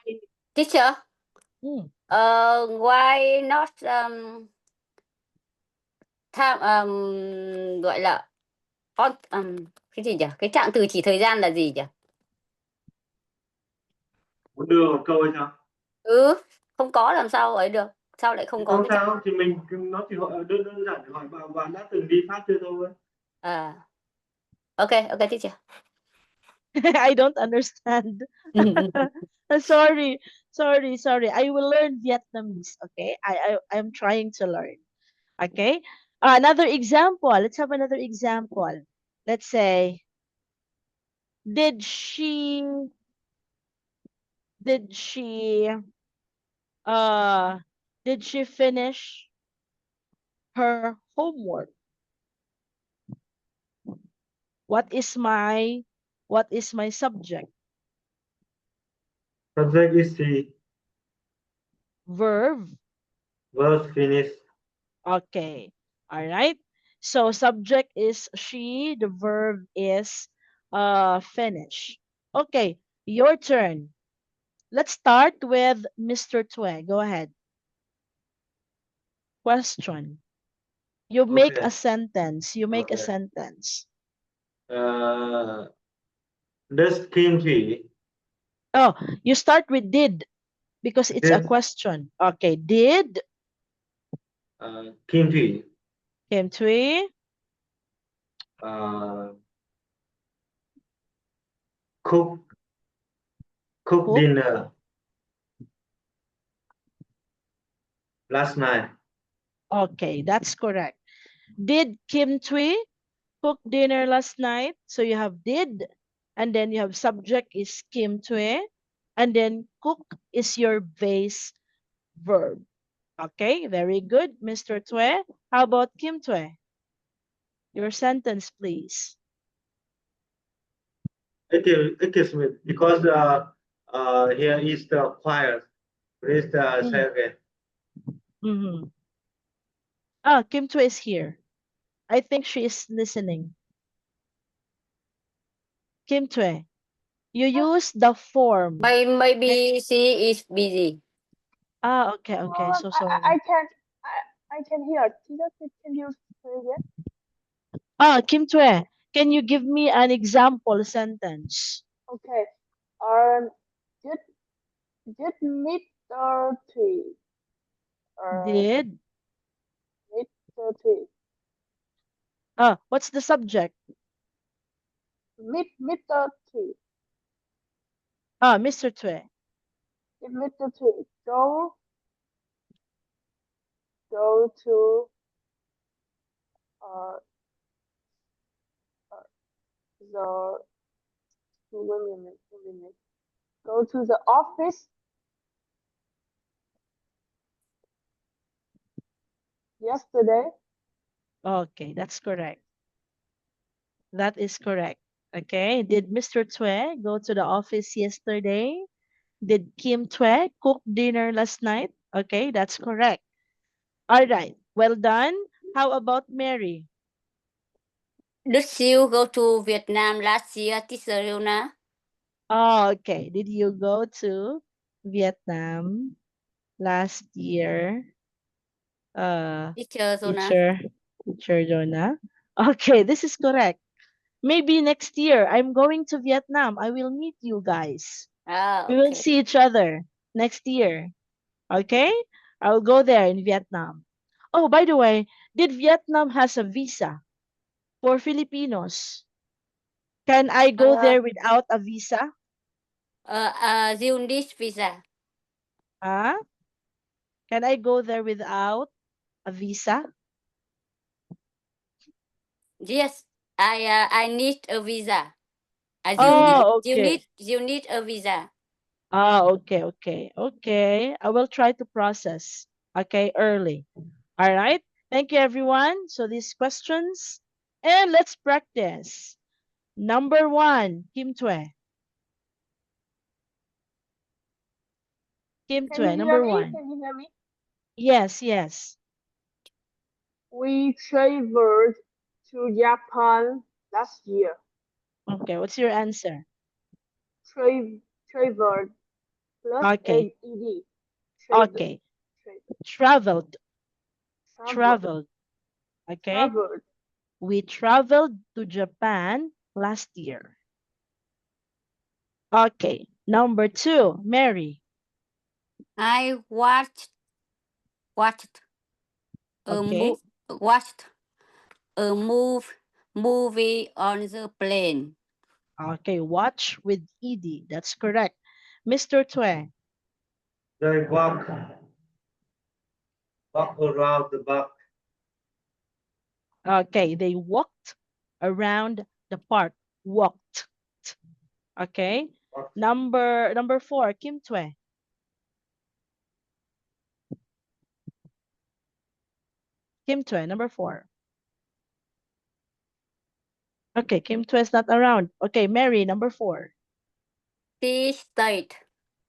teacher, hmm, why not gọi là cái gì nhỉ? Cái trạng từ chỉ thời gian là gì nhỉ? Muốn đưa một câu hay sao? Không có làm sao ấy được. Sao lại không có Không cái trạng? sao, thì mình nó chỉ hỏi đơn giản để hỏi bạn đã từng đi Pháp chưa thôi. Okay, teacher. I don't understand. Sorry. I will learn Vietnamese. Okay, I'm trying to learn. Okay. Another example. Let's have another example. Let's say, did she did she uh did she finish her homework? What is my subject? Subject is she. Verb. Verb finish. Okay. All right. So subject is she, the verb is finish. Okay, your turn. Let's start with Mr. Twe. Go ahead. Question. You make Okay. a sentence. You make a Okay. sentence. Does Kim Thủy Oh, you start with did because it's a did question. Okay, did Kim Thủy Kim Twe cook cook? dinner last night? Okay, that's correct. Did Kim Twe cook dinner last night? So you have did, and then you have subject is Kim Twe, and then cook is your base verb. Okay, very good, Mr. Twe. How about Kim Twe? Your sentence, please. It is because here is the quiet. Please say again. Mm-hmm. Ah, Kim Twe is here. I think she is listening. Kim Twe, you use the form. Maybe she is busy. Ah, okay. So sorry. I can hear. Teacher, can you say again? Ah, Kim Twe, can you give me an example sentence? Okay. Did Mr. T Did. Mr. T Ah, what's the subject? Mr. T Ah, Mr. Twe. did Mr. T go to uh, uh, the wait a minute. Go to the office yesterday. Okay, that's correct. That is correct. Okay. Did Mr. Tue go to the office yesterday? Did Kim Tue cook dinner last night? Okay, that's correct. All right. Well done. How about Mary? Did you go to Vietnam last year, Teacher Leona? Oh, okay. Did you go to Vietnam last year? Teacher Sona. Teacher Jonah. Okay, this is correct. Maybe next year I'm going to Vietnam. I will meet you guys. Ah, We will okay. see each other next year. Okay? I'll go there in Vietnam. Oh, by the way, did Vietnam has a visa for Filipinos? Can I go Uh, there without a visa? you need visa. Huh? Can I go there without a visa? Yes, I need a visa. Oh, okay. You need a visa. Okay, okay, okay. I will try to process, okay, early. All right. Thank you, everyone. So these questions, and let's practice. Number one, Kim Tue. Kim Can you Tue, hear number me? one. Can you hear me? Yes, yes. We traveled to Japan last year. Okay, what's your answer? Traveled plus Okay, ed. Traveled. okay. Traveled. Traveled. Okay. Traveled. We traveled to Japan last year. Okay. Number two, Mary. I watched a Okay. watched a movie on the plane. Okay, watch with ED. That's correct. Mr. Tue. They walk around the park. Okay, they walked around the park. Walked. Okay. Number four, Kim Tue. Kim Tue, number four. Okay, Kim Tue is not around. Okay, Mary, number four. She stayed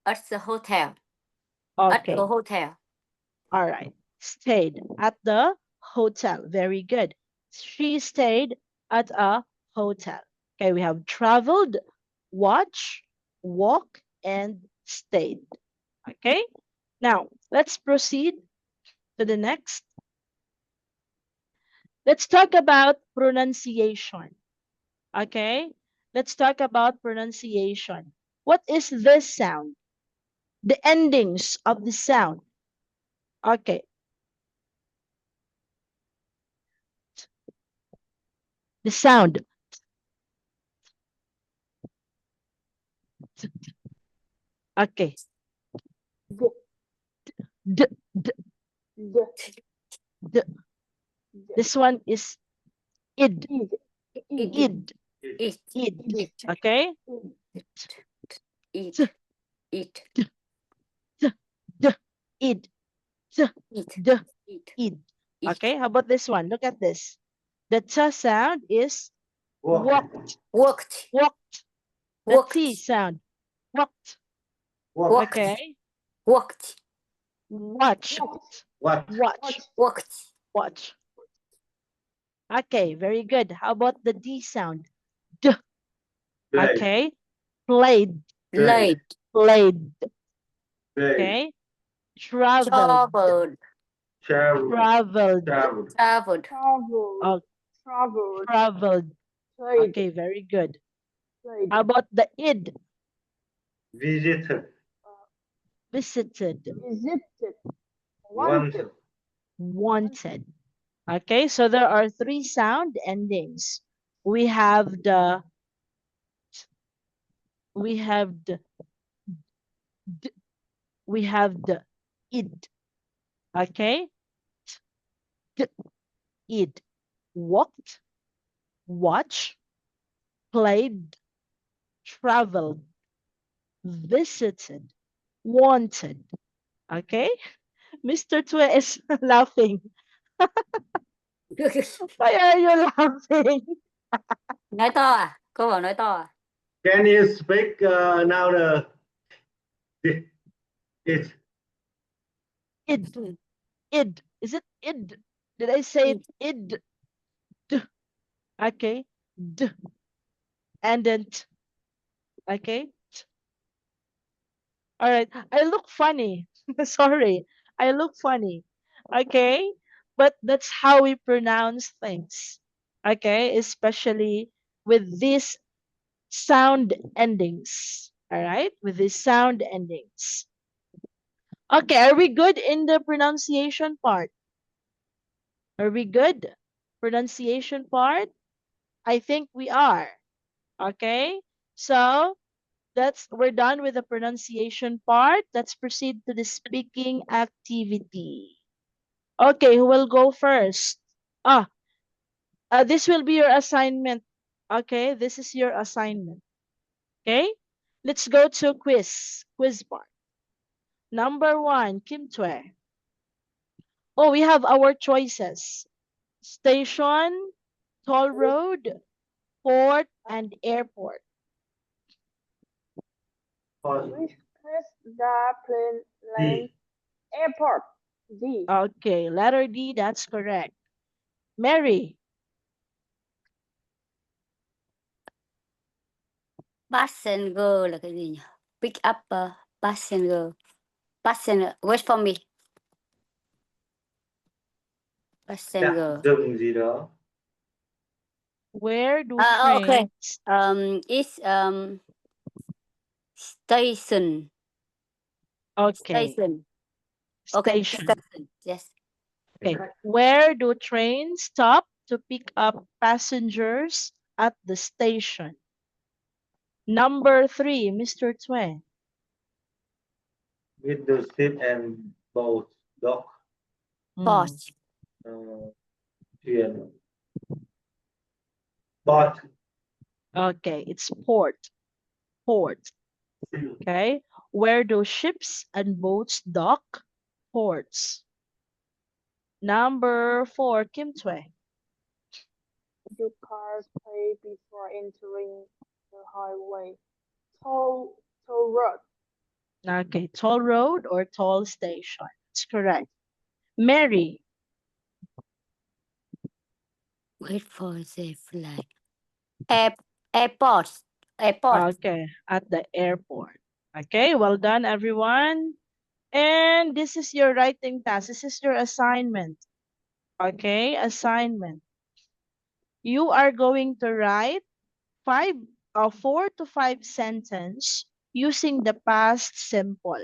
at the hotel. At Okay, a hotel. all right. Stayed at the hotel. Very good. She stayed at a hotel. Okay, we have traveled, watch, walk, and stayed. Okay, now let's proceed to the next. Let's talk about pronunciation. Okay, let's talk about pronunciation. What is this sound? The endings of the sound. Okay, the sound. Okay, The, d, d, the, d. This one is id, id, id, id, It. id. It. Okay, It. t, It. t, t, d, id, t, It. d, It. id. It. Okay, how about this one? Look at this. The t sound is Walk. walked, Worked. walked. The Walked. t sound, walked. Walk. Walked. Okay, Walked. watched, What? watch, Walked. watch. Okay, very good. How about the D sound? D. Play. Okay, played, Laid. played. Play. Okay, traveled, Traveled. Travel. traveled, Travel. Traveled. traveled, oh, traveled, traveled. played, Okay, very good. played, How about the id? Visited. Visited, visited, Wanted. wanted. Okay, so there are three sound endings. We have the we have the d, we have the id. Okay, d, id. walked, watched, played, traveled, visited, wanted. Okay? Mr. Tue is laughing. Why are you laughing? Nói to à? Cô bảo nói to à? Can you speak louder? It Id. Id. Is it id? Did I say it? Id. D. Okay. D. And then t. Okay. T. All right. I look funny. Sorry. I look funny. Okay. But that's how we pronounce things. Okay. Especially with these sound endings. All right. With these sound endings. Okay. Are we good in the pronunciation part? Are we good? Pronunciation part? I think we are. Okay. So we're done with the pronunciation part. Let's proceed to the speaking activity. Okay, who will go first? This will be your assignment. Okay, this is your assignment. Okay, let's go to quiz part. Number 1, Kim Tue. Oh, we have our choices: station, toll road, port, and airport. Which is the plane airport? D. Okay, letter D, that's correct. Mary. Passenger là cái gì nhỉ? Pick up passenger. Passenger. Wait for me. Passenger. dừng gì đó. Where do Okay. trains? It's station. Okay, Station. Okay. station. Station. Yes. Okay, where do trains stop to pick up passengers at the station? Number 3, Mr. Twain. With the ship and boat, dock, Port. thuyền. Port. Okay, it's port. Port. Okay, where do ships and boats dock? Ports. Number 4, Kim Tue. Do cars pay before entering the highway? Toll road. Okay, toll road or toll station. That's correct. Mary. Wait for the flight. Airport. Airport. Okay, at the airport. Okay, well done, everyone. And this is your writing task. This is your assignment. Okay, assignment. You are going to write 4 to 5 sentence using the past simple.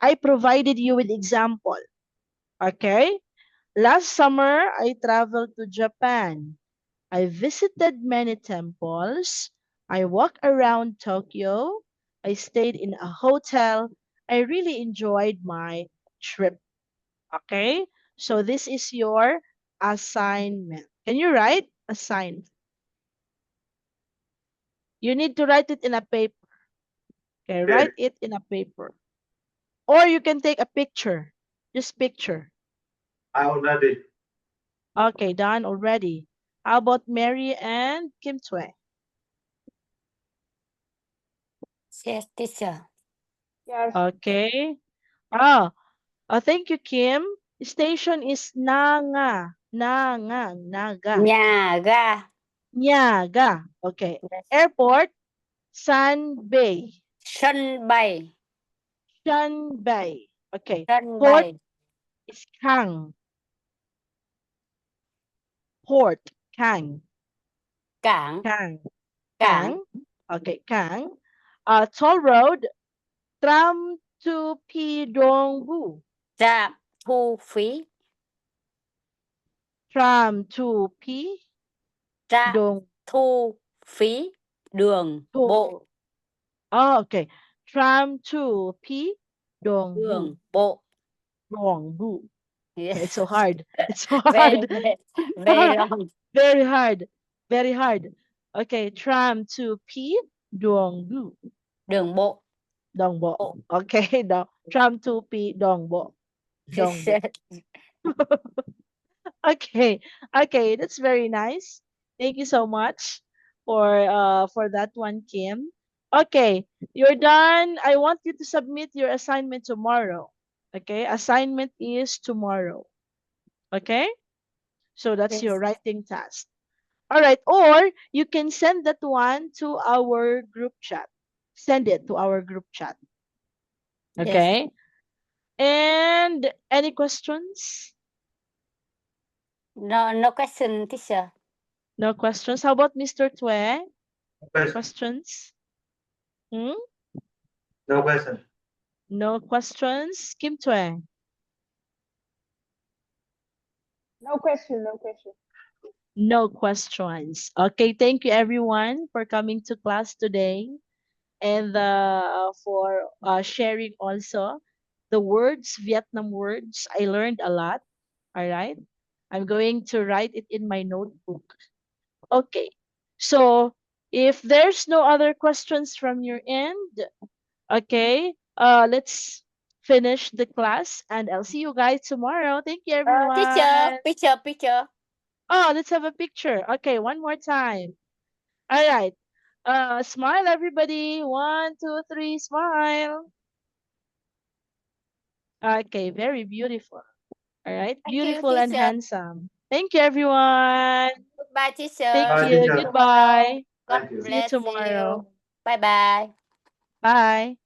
I provided you with example. Okay, last summer I traveled to Japan. I visited many temples. I walked around Tokyo. I stayed in a hotel. I really enjoyed my trip. Okay? So this is your assignment. Can you write assignment? You need to write it in a paper. Okay, write it in a paper. Or you can take a picture. Just picture. I already. Okay, done already. How about Mary and Kim Tue? Yes, teacher. Yes. Okay. Thank you, Kim. Station is naga. Naga. Nhà ga. Nyaga. Okay. Yes. Airport, Sanbei. Sân bay. Shanbei. Okay. Sân Port bay. is Kang. Port, Kang. Cảng. Kang. Cảng. Okay, Kang. Toll road, Tram to Pidongbu. Trạm thu phí. Tram to P. Trạm Dong. thu phí đường bộ. Oh, okay. Tram to P. Dongbu. Đường bộ. Dongbu. It's so hard. It's so Very, hard. very long. Very hard. Very hard. Okay, tram to P Duong Bu. Đường bộ. Dong Bo. Bộ. Okay, tram to P Dong Bo. Dong Bo. Okay. Okay, that's very nice. Thank you so much for that one, Kim. Okay, you're done. I want you to submit your assignment tomorrow. Okay, assignment is tomorrow. Okay, so that's your Yes. writing task. All right, or you can send that one to our group chat. Send it to our group chat. Yes. Okay. And any questions? No question, teacher. No questions. How about Mr. Tue? Question. Questions? Hmm? No question. No questions. Kim Tue? No question, no question. No questions. Okay, thank you everyone for coming to class today and for sharing also the words, Vietnam words. I learned a lot. All right. I'm going to write it in my notebook. Okay. So if there's no other questions from your end, okay, let's finish the class and I'll see you guys tomorrow. Thank you, Teacher, everyone. picture. Oh, let's have a picture. Okay, one more time. All right. Smile, everybody. 1, 2, 3, smile. Okay, very beautiful. All right, Thank you, beautiful and teacher. handsome. Thank you, everyone. Goodbye, teacher. Thank Bye, you. teacher. Goodbye. God Thank you. See you bless tomorrow. you. Bye bye. Bye.